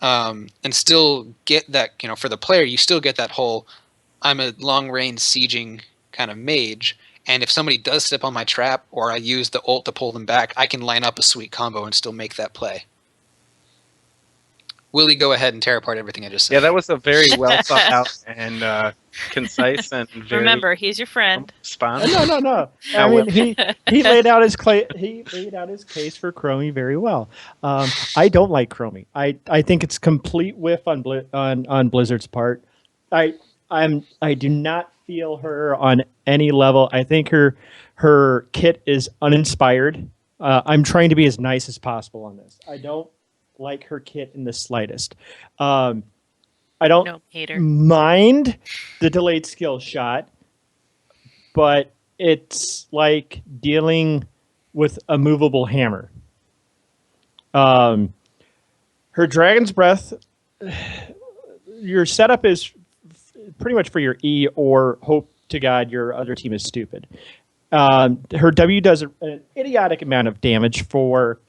and still get that for the player you still get that whole I'm a long range sieging kind of mage, and if somebody does step on my trap or I use the ult to pull them back, I can line up a sweet combo and still make that play. Willie, go ahead and tear apart everything I just said. Yeah, that was a very well thought out and concise and very Remember, he's your friend. response. No. I mean, he laid out his case for Chromie very well. I don't like Chromie. I think it's complete whiff on Blizzard's part. I do not feel her on any level. I think her kit is uninspired. I'm trying to be as nice as possible on this. I don't like her kit in the slightest. I don't mind the delayed skill shot, but it's like dealing with a movable hammer. Her Dragon's Breath, your setup is pretty much for your E or hope to God your other team is stupid. Her W does an idiotic amount of damage for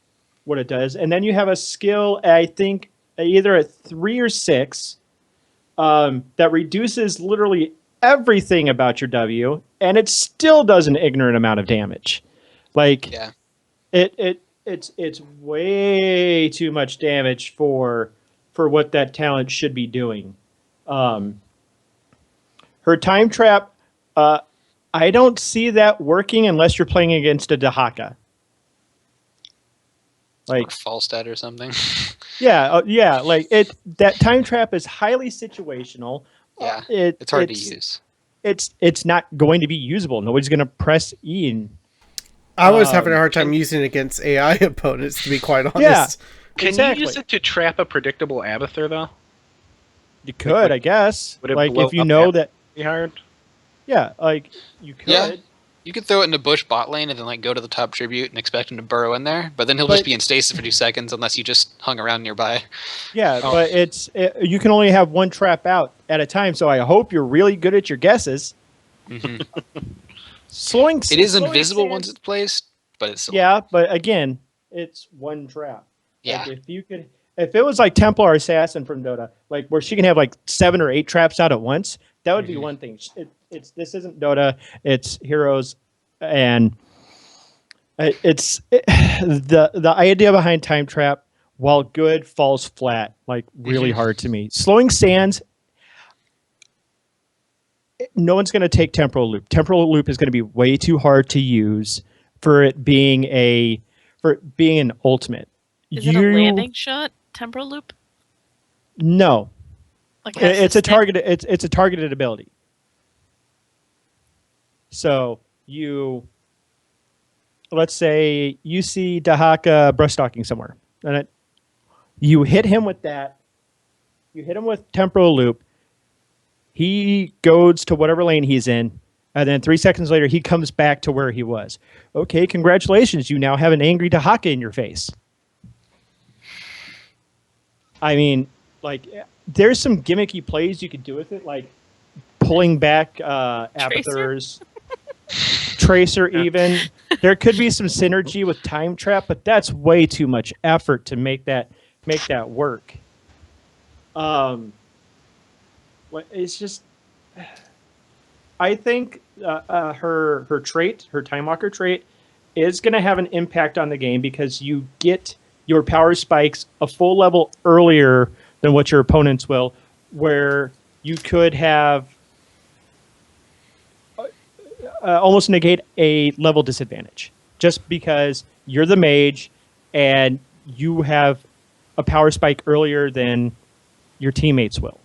what it does, and then you have a skill, I think either at 3 or 6, that reduces literally everything about your W, and it still does an ignorant amount of damage. Like, yeah, it's way too much damage for what that talent should be doing. Her time trap, I don't see that working unless you're playing against a Dahaka. Like or Falstad or something. Yeah, like that time trap is highly situational. Yeah, it's hard to use. It's not going to be usable. Nobody's going to press E. And, I was having a hard time using it against AI opponents, to be quite honest. Yeah, Can you use it to trap a predictable Abathur, though? You could, I guess. Would it like blow if you up know that. Hard? Yeah, like you could. Yeah. You could throw it in a bush bot lane and then like go to the top tribute and expect him to burrow in there, but then he'll just be in stasis for 2 seconds unless you just hung around nearby. Yeah, but you can only have one trap out at a time, so I hope you're really good at your guesses. Mm-hmm. It is invisible once it's placed, but it's still but again, it's one trap. Yeah. Like if it was like Templar or Assassin from Dota, like where she can have like 7 or 8 traps out at once, that would be one thing. This isn't Dota. It's Heroes, and the idea behind Time Trap, while good, falls flat like really hard to me. Slowing Sands, no one's going to take Temporal Loop. Temporal Loop is going to be way too hard to use for it being an ultimate. Is it a landing shot? Temporal Loop? No. Like it's a targeted. It's a targeted ability. So let's say you see Dahaka brush stalking somewhere, and you hit him with that. You hit him with Temporal Loop. He goes to whatever lane he's in, and then 3 seconds later he comes back to where he was. Okay, congratulations! You now have an angry Dahaka in your face. I mean, like, there's some gimmicky plays you could do with it, like pulling back Abathur's. Tracer even. There could be some synergy with Time Trap, but that's way too much effort to make that work. It's just, I think her trait, her Time Walker trait, is going to have an impact on the game because you get your power spikes a full level earlier than what your opponents will, where you could have almost negate a level disadvantage just because you're the mage and you have a power spike earlier than your teammates will.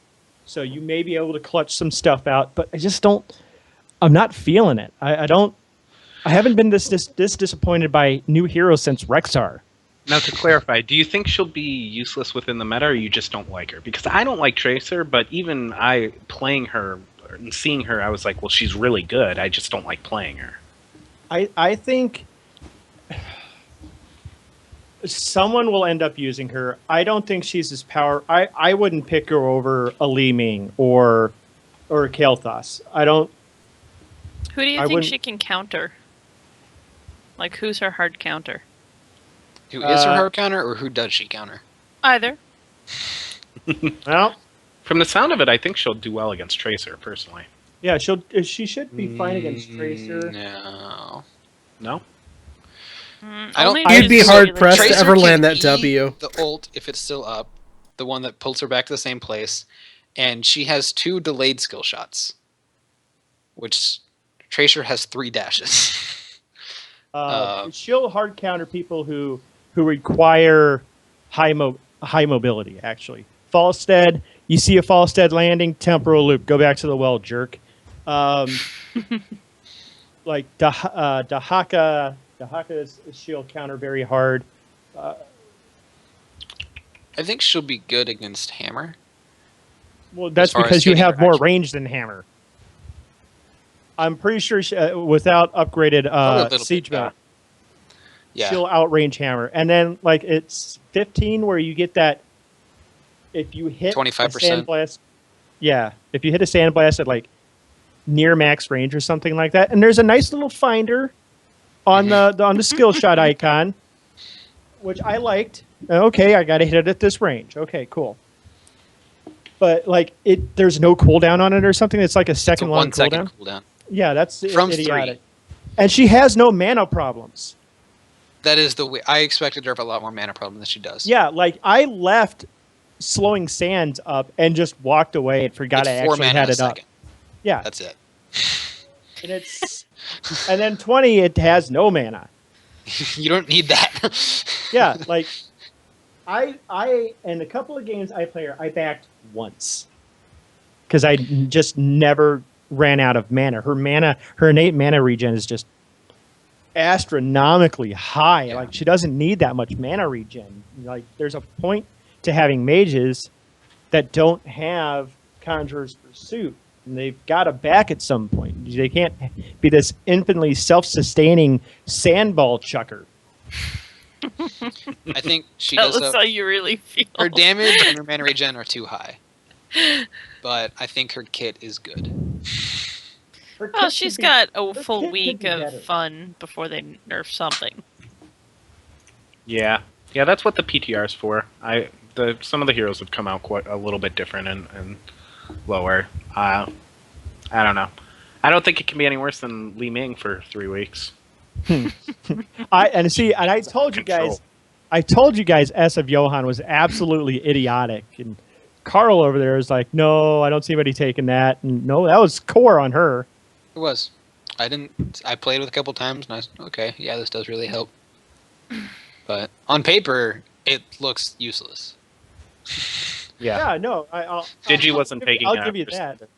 So you may be able to clutch some stuff out, but I'm not feeling it. I haven't been this disappointed by new heroes since Rexar. Now, to clarify, do you think she'll be useless within the meta, or you just don't like her? Because I don't like Tracer, but even I playing her and seeing her, I was like, well, she's really good. I just don't like playing her. I think someone will end up using her. I don't think she's as power. I wouldn't pick her over a Li Ming or a Kael'thas. I don't. Who do you I think wouldn't- she can counter? Like, who's her hard counter? Who is her hard counter, or who does she counter? Either. Well, From the sound of it, I think she'll do well against Tracer, personally. yeah, she should be fine against Tracer. No. No? I don't- Only You'd You'd be because hard she, like, pressed to Tracer ever can land that E W. The ult, if it's still up, the one that pulls her back to the same place, and she has 2 delayed skill shots, which Tracer has 3 dashes. She'll hard counter people who require high mobility. Actually, Falstead. You see a Falstead landing, temporal loop. Go back to the well, jerk. Like Dahaka's shield counter very hard. I think she'll be good against Hammer. Well, that's far as because you hitting have her more actual- range than Hammer. I'm pretty sure without upgraded Probably a little bit, siege mode, Yeah. she'll outrange Hammer. And then like it's 15 where you get that if you hit 25%. a sandblast. Yeah, if you hit a sandblast at like near max range or something like that, and there's a nice little finder on on the skill shot icon, which I liked. Okay, I got to hit it at this range. Okay, cool. But like there's no cooldown on it or something. It's like a It's a second long 1 second cooldown. cooldown. Yeah, that's From idiotic. 3. And she has no mana problems. That is the way. I expected her to have a lot more mana problem than she does. Yeah, like I left slowing sands up and just walked away and forgot It's I 4 actually mana had a it up. second. Yeah, That's it. and it's and then 20 it has no mana. You don't need that. Yeah, like I in a couple of games I play her, I backed once because I just never ran out of mana. Her innate mana regen is just astronomically high. Yeah. Like she doesn't need that much mana regen. Like there's a point to having mages that don't have Conjurer's Pursuit. And they've got to back at some point. They can't be this infinitely self-sustaining sandball chucker. I think she Tell does. us how you really feel. Her damage and her mana regen are too high. But I think her kit is good. Her Well, kit she's should be- got a her kit full could week be of better. fun before they nerf something. Yeah. Yeah, that's what the PTR's for. Some of the heroes have come out quite a little bit different and lower. I don't know. I don't think it can be any worse than Li Ming for 3 weeks. I told you guys, S of Johan was absolutely idiotic, and Carl over there is like, no, I don't see anybody taking that, and no, that was core on her. It was. I played with a couple times, and I was okay. Yeah, this does really help. But on paper, it looks useless. Yeah, no, Digi wasn't taking I'll it give you up. that.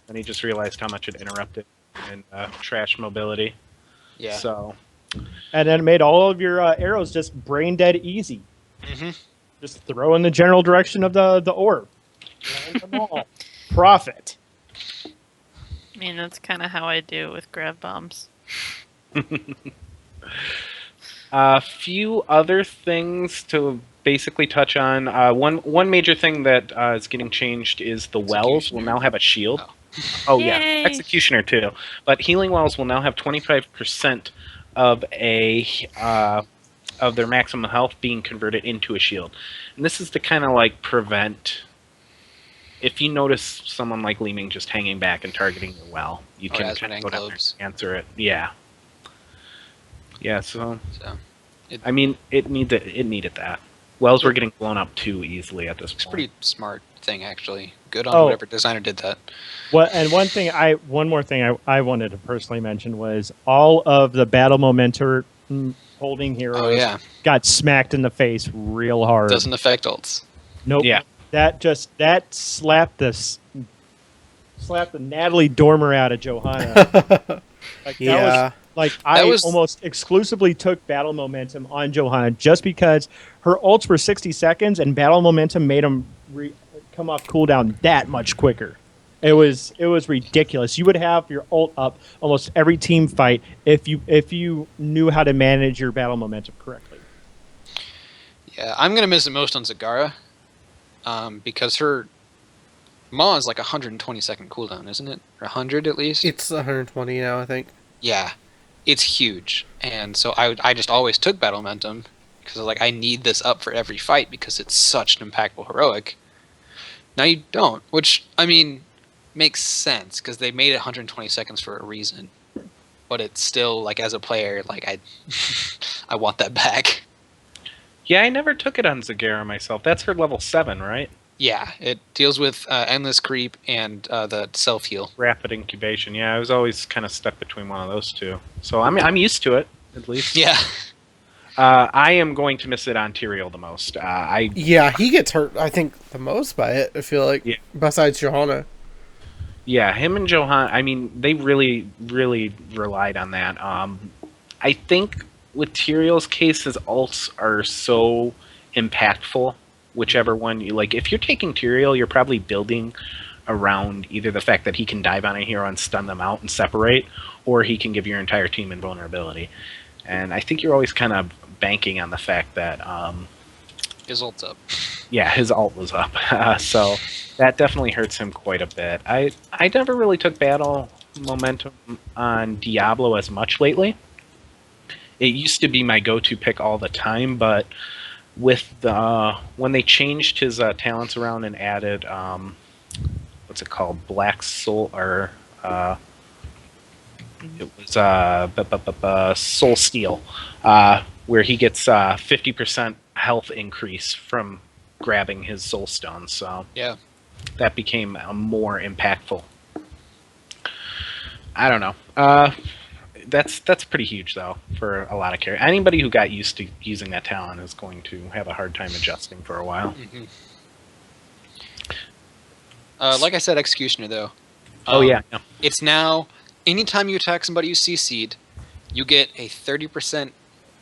And he just realized how much it interrupted and trash mobility. Yeah. So, And then it made all of your arrows just brain dead easy. Mhm. Just throw in the general direction of the orb. Land them all. Profit. I mean, that's kind of how I do with grab bombs. a few other things to basically touch on. One major thing that is getting changed is the wells will now have a shield. Oh yeah, Yay. Executioner too. But healing wells will now have 25% of of their maximum health being converted into a shield, and this is to kind of like prevent. If you notice someone like Li Ming just hanging back and targeting your well, you Oh, can that's kind what of go down there globes. and answer it. Yeah. Yeah. So So I mean, it needed that. Wells were getting blown up too easily at this it's a point. pretty smart thing, actually. Good on Oh. whatever designer did that. One more thing I wanted to personally mention was all of the battle momentum holding heroes Oh yeah, got smacked in the face real hard. doesn't affect ults. Nope. Yeah. That slapped the Natalie Dormer out of Johanna. Like, Yeah. I was- almost exclusively took battle momentum on Johanna just because her ults were 60 seconds and battle momentum made them come off cooldown that much quicker. It was ridiculous. You would have your ult up almost every team fight if you knew how to manage your battle momentum correctly. Yeah, I'm gonna miss it most on Zagara, because her Maw is like 120-second cooldown, isn't it? Or 100 at least. It's 120 now, I think. Yeah, it's huge, and so I just always took Battle Momentum because I was like, I need this up for every fight because it's such an impactful heroic. Now you don't, which I mean makes sense because they made it 120 seconds for a reason. But it's still like as a player, like I want that back. Yeah, I never took it on Zagara myself. That's her level 7, right? Yeah, it deals with endless creep and the self heal. Rapid incubation. Yeah, I was always kind of stuck between one of those two. So I'm used to it, at least. Yeah. I am going to miss it on Tyrael the most. Yeah, he gets hurt, I think, the most by it, I feel like. Yeah. Besides Johanna. Yeah, him and Johan, I mean, they really, really relied on that. I think with Tyrael's case, his ults are so impactful, whichever one you like. If you're taking Tyrael, you're probably building around either the fact that he can dive on a hero and stun them out and separate, or he can give your entire team invulnerability. And I think you're always kind of banking on the fact that His ult's up. yeah, his ult was up. So that definitely hurts him quite a bit. I never really took battle momentum on Diablo as much lately. It used to be my go-to pick all the time, but with the when they changed his talents around and added what's it called, Black Soul, or it was Soul Steel, where he gets 50% health increase from grabbing his Soul Stone. So Yeah. that became more impactful. I don't know. That's pretty huge though for a lot of characters. Anybody who got used to using that talent is going to have a hard time adjusting for a while. Mm-hmm. Like I said, Executioner though. Oh yeah. It's now anytime you attack somebody you CC'd, you get a 30%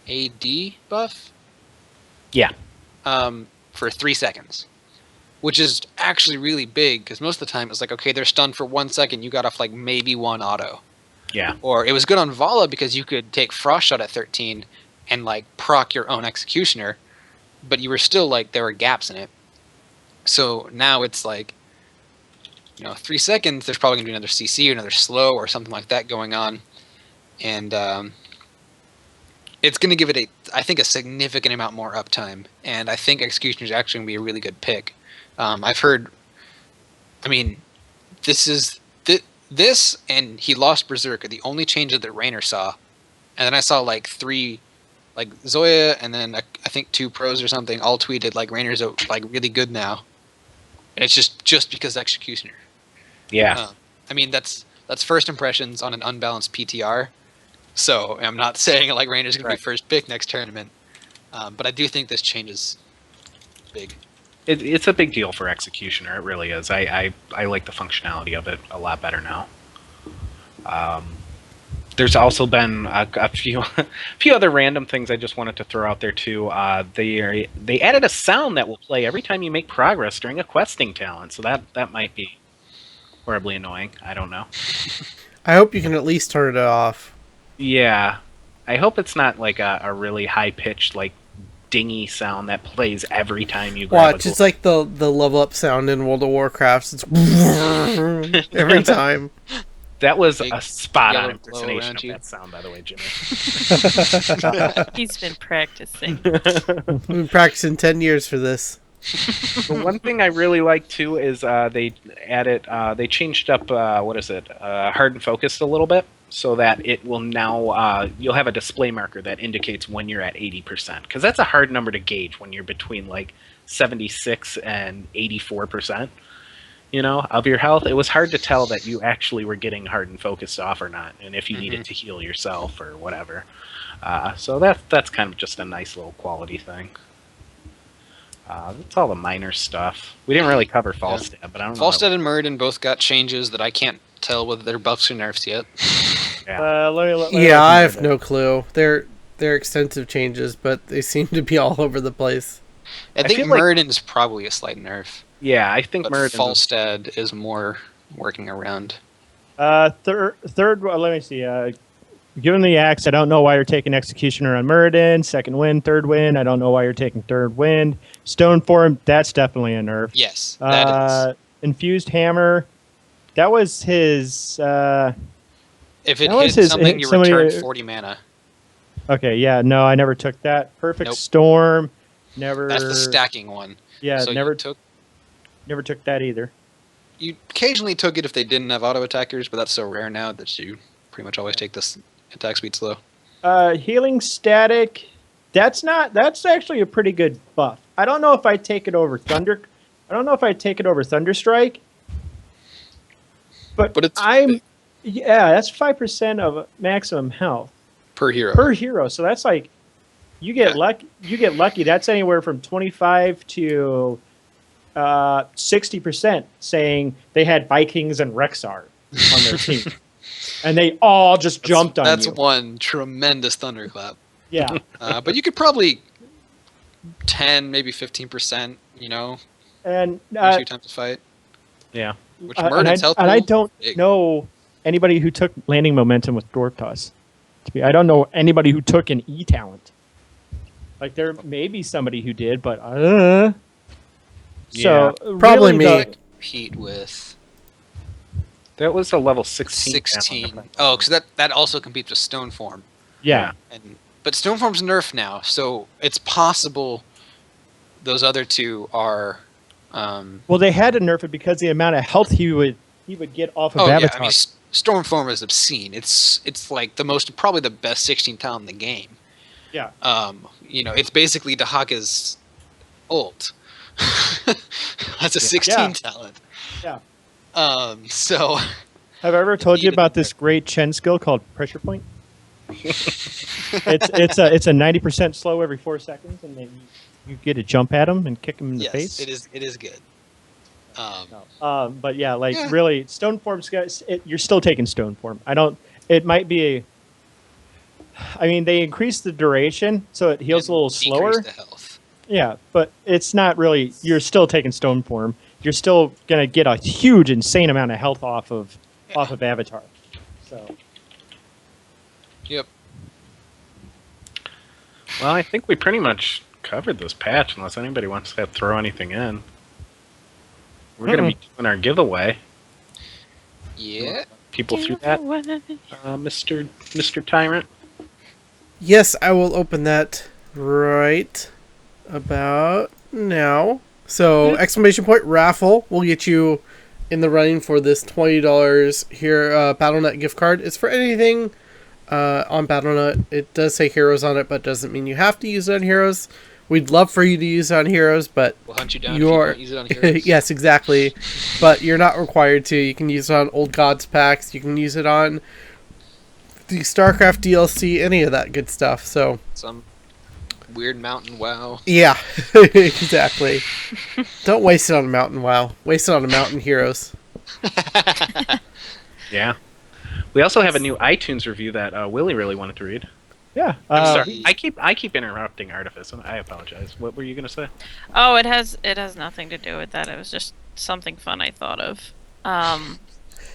AD buff. Yeah. For 3 seconds, which is actually really big because most of the time it's like, okay, they're stunned for 1 second, you got off like maybe one auto. Yeah. Or it was good on Vala because you could take Frost Shot at 13 and like proc your own Executioner, but you were still like, there were gaps in it. So now it's like, 3 seconds, there's probably gonna be another CC or another slow or something like that going on. And it's going to give it I think a significant amount more uptime, and I think Executioner is actually going to be a really good pick. I've heard, this and he lost Berserk are the only changes that Raynor saw, and then I saw like 3, like Zoya, and then I think 2 pros or something all tweeted like Raynor's like really good now, and it's just because Executioner. Yeah. That's first impressions on an unbalanced PTR. So I'm not saying like Raynor's going to be first pick next tournament, but I do think this change is big. It's a big deal for Executioner. It really is. I like the functionality of it a lot better now. There's also been a few other random things I just wanted to throw out there too. They added a sound that will play every time you make progress during a questing talent. So that might be horribly annoying. I don't know. I hope you can at least turn it off. Yeah, I hope it's not like a really high pitched like dingy sound that plays every time you grab Watch, it's like the level up sound in World of Warcraft. It's every time. That was Big a spot on yellow glow impersonation around of you. that sound, by the way, Jimmy. He's been practicing. We've been practicing 10 years for this. The one thing I really like too is they changed up hardened focus a little bit, so that it will now you'll have a display marker that indicates when you're at 80%, because that's a hard number to gauge when you're between like 76 and 84%. Of your health. It was hard to tell that you actually were getting hardened focused off or not, and if you needed to heal yourself or whatever. So that's kind of just a nice little quality thing. That's all the minor stuff. We didn't really cover Falstad, but I don't know. Falstad and Murden both got changes that I can't tell whether they're buffs or nerfs yet. Yeah, I have no clue. They're extensive changes, but they seem to be all over the place. I think Murden's probably a slight nerf. Yeah, I think But Falstad is more working around. Third. Let me see. Give him the axe. I don't know why you're taking Executioner on Muradin. Second wind, third wind. I don't know why you're taking third wind. Stone Form, that's definitely a nerf. Yes, that is. Infused Hammer, that was his... If it that was hit something, you somebody- return 40 mana. Okay, yeah, no, I never took that. Perfect Nope. Storm, never... That's the stacking one. Yeah, So never you took that either. You occasionally took it if they didn't have auto attackers, but that's so rare now that you pretty much always take this attack speed slow. Healing Static, that's actually a pretty good buff. I don't know if I take it over Thunder. I don't know if I take it over Thunderstrike. But it's that's 5% of maximum health per hero. per hero. So that's like you get lucky. You get lucky. That's anywhere from 25 to 60%, saying they had Vikings and Rexar on their team, and they all just jumped on you. That's one tremendous thunderclap. Yeah. But you could probably 10, maybe 15%. And a few times a fight. Yeah. Which and Murden's health I pool, don't big. know anybody who took landing momentum with Dwarf Toss. I don't know anybody who took an E talent. Like there may be somebody who did, but so Probably really me. Compete with That was a level 16. 16. Oh, because that also competes with Stone Form. Yeah. But Stone Form's nerfed now, so it's possible those other two are. Well, they had to nerf it because the amount of health he would get off of Oh yeah, Avatar. I mean, Storm Form is obscene. It's like probably the best 16 talent in the game. Yeah. It's basically Dahaka's ult. That's a 16 talent. Yeah. So. Have I ever told you about this great Chen skill called Pressure Point? it's a 90% slow every 4 seconds, and then you get to jump at him and kick him in the face. It is good. But yeah, really, Stone Form's guys. You're still taking Stone Form. It might be they increase the duration, so it heals a little slower. Decrease the health. Yeah, but it's not really. You're still taking Stone Form. You're still gonna get a huge, insane amount of health off of Avatar. So. Yep. Well, I think we pretty much covered this patch, unless anybody wants to throw anything in. We're going to be doing our giveaway. Yeah. People through that, Mr. Tyrant. Yes, I will open that right about now. So, exclamation point raffle will get you in the running for this $20 here BattleNet gift card. It's for anything on BattleNet. It does say Heroes on it, but doesn't mean you have to use it on Heroes. We'd love for you to use it on Heroes, but we'll hunt you down if you don't use it on Heroes. Yes, exactly. But you're not required to. You can use it on Old Gods packs. You can use it on the StarCraft DLC, any of that good stuff. So some weird mountain WoW. Yeah, exactly. Don't waste it on a mountain WoW. Waste it on a mountain Heroes. Yeah. We also have a new iTunes review that Willie really wanted to read. Yeah. I'm sorry. I keep interrupting Artifice. I apologize. What were you gonna say? Oh, it has nothing to do with that. It was just something fun I thought of.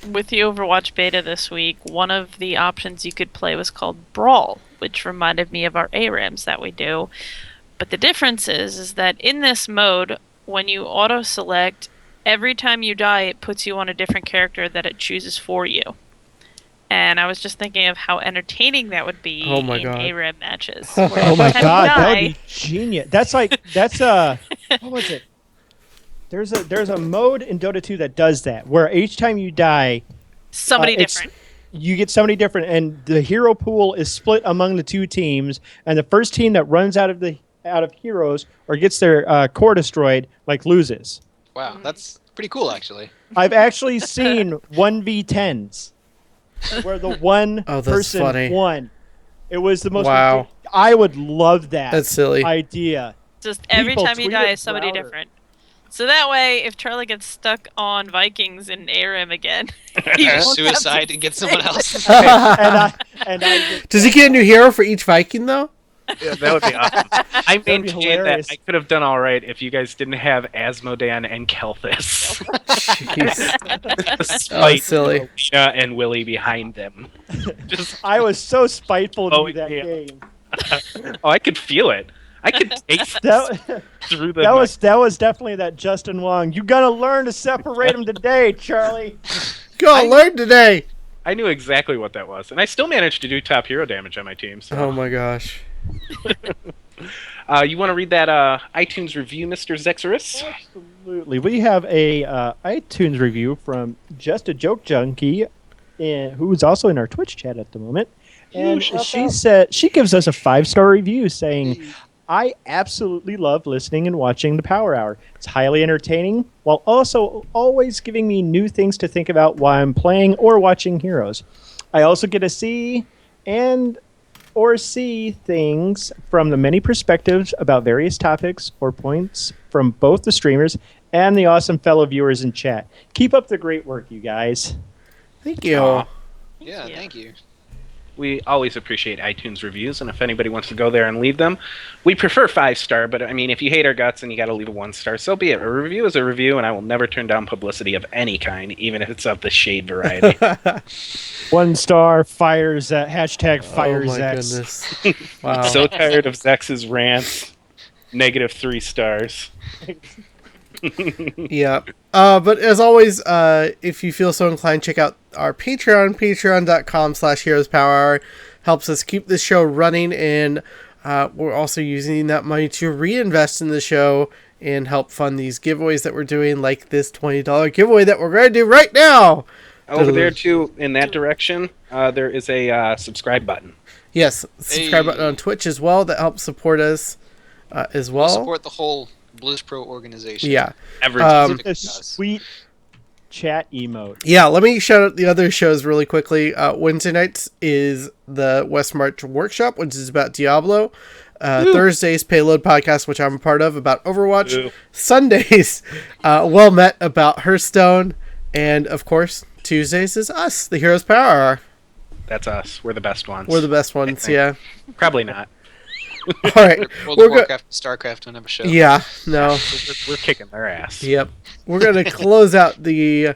With the Overwatch beta this week, one of the options you could play was called Brawl, which reminded me of our ARAMs that we do. But the difference is that in this mode, when you auto-select, every time you die, it puts you on a different character that it chooses for you. And I was just thinking of how entertaining that would be in ARAM matches. Oh my god, that would be genius. What was it? There's a mode in Dota 2 that does that, where each time you die, somebody different. You get somebody different, and the hero pool is split among the two teams, and the first team that runs out of heroes or gets their core destroyed, loses. Wow, that's pretty cool, actually. I've actually seen 1v10s where the one person won. It was the most. Wow. I would love that. That's silly idea. Just every time you die, is somebody different. So that way, if Charlie gets stuck on Vikings in ARAM again, he suicide and get someone else. and I does he get a new hero for each Viking though? Yeah, that would be awesome. I be maintain that hilarious. I could have done all right if you guys didn't have Asmodan and Kelthus. Jeez. Despite silly. Lena and Willie behind them. Just I was so spiteful to Oh, be that yeah. game. I could feel it. I could taste That, through the. that was definitely that Justin Wong. You gotta learn to separate them today, Charlie. Go learn today. I knew exactly what that was, and I still managed to do top hero damage on my team. So. Oh my gosh. You want to read that iTunes review, Mr. Zexorus? Absolutely. We have a iTunes review from Just a Joke Junkie, who's also in our Twitch chat at the moment. And she said she gives us a 5-star review saying, I absolutely love listening and watching the Power Hour. It's highly entertaining, while also always giving me new things to think about while I'm playing or watching Heroes. I also get to see things from the many perspectives about various topics or points from both the streamers and the awesome fellow viewers in chat. Keep up the great work, you guys. Thank you. Aw. Yeah, Yeah. thank you. We always appreciate iTunes reviews, and if anybody wants to go there and leave them, we prefer 5-star, but I mean, if you hate our guts and you got to leave a 1-star, so be it. A review is a review, and I will never turn down publicity of any kind, even if it's of the shade variety. 1-star fires hashtag Oh fires my X. goodness. Wow. So tired of Zex's rants. -3 stars. Yeah. But as always, if you feel so inclined, check out our Patreon, patreon.com/heroespowerhour. Helps us keep this show running, and we're also using that money to reinvest in the show and help fund these giveaways that we're doing, like this $20 giveaway that we're going to do right now. Over there, too, in that direction, there is a subscribe button. Yes, subscribe button on Twitch as well. That helps support us as well. Support the whole Blizz Pro organization. Yeah. Everything. A sweet chat emote. Yeah, let me shout out the other shows really quickly. Wednesday nights is the West March Workshop, which is about Diablo. Thursdays, Payload Podcast, which I'm a part of, about Overwatch. Ooh. Sundays, Well Met, about Hearthstone. And, of course, Tuesdays is us, the Heroes Power Hour. That's us. We're the best ones. We're the best ones, think. yeah. Probably not. All right. World We're of go- Warcraft and StarCraft don't have a show. Yeah, no. We're kicking their ass. Yep. We're going to close out the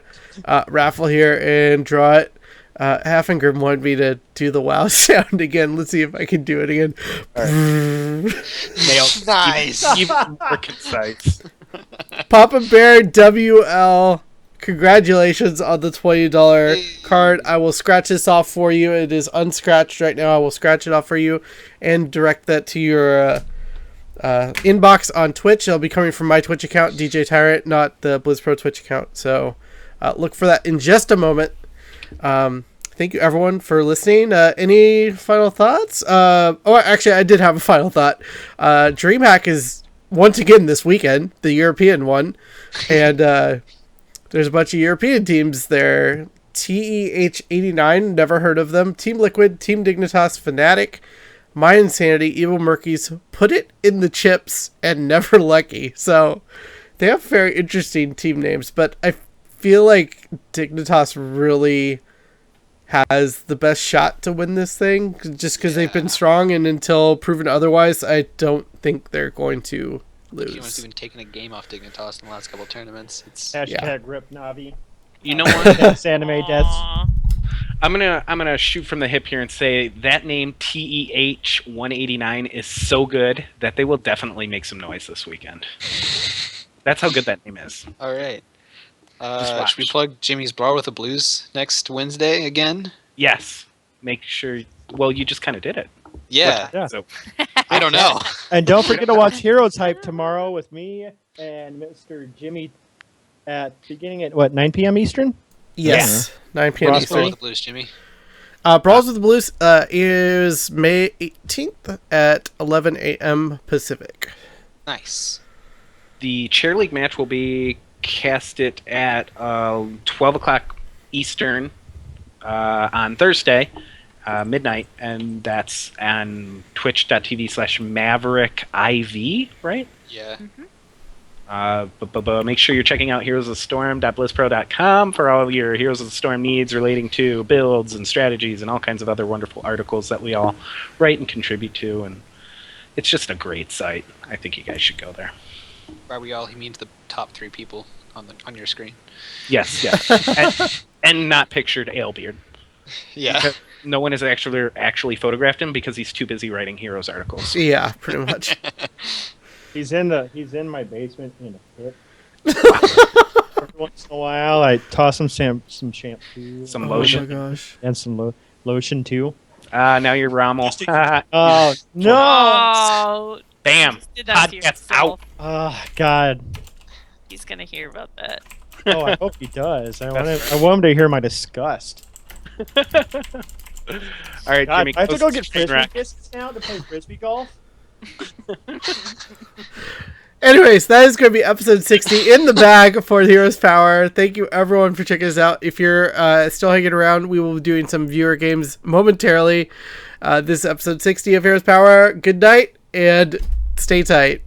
raffle here and draw it. Haffengrim wanted me to do the WoW sound again. Let's see if I can do it again. Nailed. Nice. Even more concise. Papa Bear WL, congratulations on the $20 card. I will scratch this off for you. It is unscratched right now. I will scratch it off for you and direct that to your inbox on Twitch. It'll be coming from my Twitch account, DJ Tyrant, not the BlizzPro Twitch account. So look for that in just a moment. Thank you, everyone, for listening. Any final thoughts? Actually, I did have a final thought. DreamHack is once again this weekend, the European one. And there's a bunch of European teams there. TEH89, never heard of them. Team Liquid, Team Dignitas, Fnatic, My Insanity, Evil Murkies, Put It in the Chips, and Never Lucky. So they have very interesting team names, but I feel like Dignitas really has the best shot to win this thing just because they've been strong, and until proven otherwise, I don't think they're going to lose. Team's even taken a game off Dignitas in the last couple of tournaments. It's Hashtag rip Navi. You know what? Deaths, anime deaths. Aw. I'm gonna shoot from the hip here and say that name TEH189 is so good that they will definitely make some noise this weekend. That's how good that name is. all right. Just watch. Should we plug Jimmy's Brawl with the Blues next Wednesday again? Yes. Make sure. Well, you just kind of did it. Yeah. Yeah. So I don't know. And don't forget to watch Heroes Hype tomorrow with me and Mr. Jimmy at beginning at 9 p.m. Eastern? Yes, 9 p.m. Brawl Brawl Eastern. with the Blues, Jimmy. Brawls with the Blues is May 18th at 11 a.m. Pacific. Nice. the chair league match will be casted at 12 o'clock Eastern on Thursday, midnight, and that's on twitch.tv/MaverickIV, right? Yeah. But make sure you're checking out heroesofthestorm.blizzpro.com for all of your Heroes of the Storm needs relating to builds and strategies and all kinds of other wonderful articles that we all write and contribute to. And It's just a great site. I think you guys should go there. By we all, he means the top 3 people on your screen. Yes, and not pictured Alebeard. Yeah. Because no one has actually photographed him because he's too busy writing Heroes articles. Yeah, pretty much. He's in my basement in a pit. Every once in a while, I toss him some shampoo, Some Oh lotion. my gosh. and some lotion too. Now you're Rommel. Oh no! Oh, Bam! you did that to Podcast yourself. out. Oh God! He's gonna hear about that. Oh, I hope he does. I want him to hear my disgust. All right, God, Jimmy. I have to close go the get train frisbee wreck. biscuits now to play frisbee golf. Anyways, that is going to be episode 60 in the bag for the Heroes Power. Thank you, everyone, for checking us out. If you're still hanging around, we will be doing some viewer games momentarily. This is episode 60 of Heroes Power. Good night, and stay tight.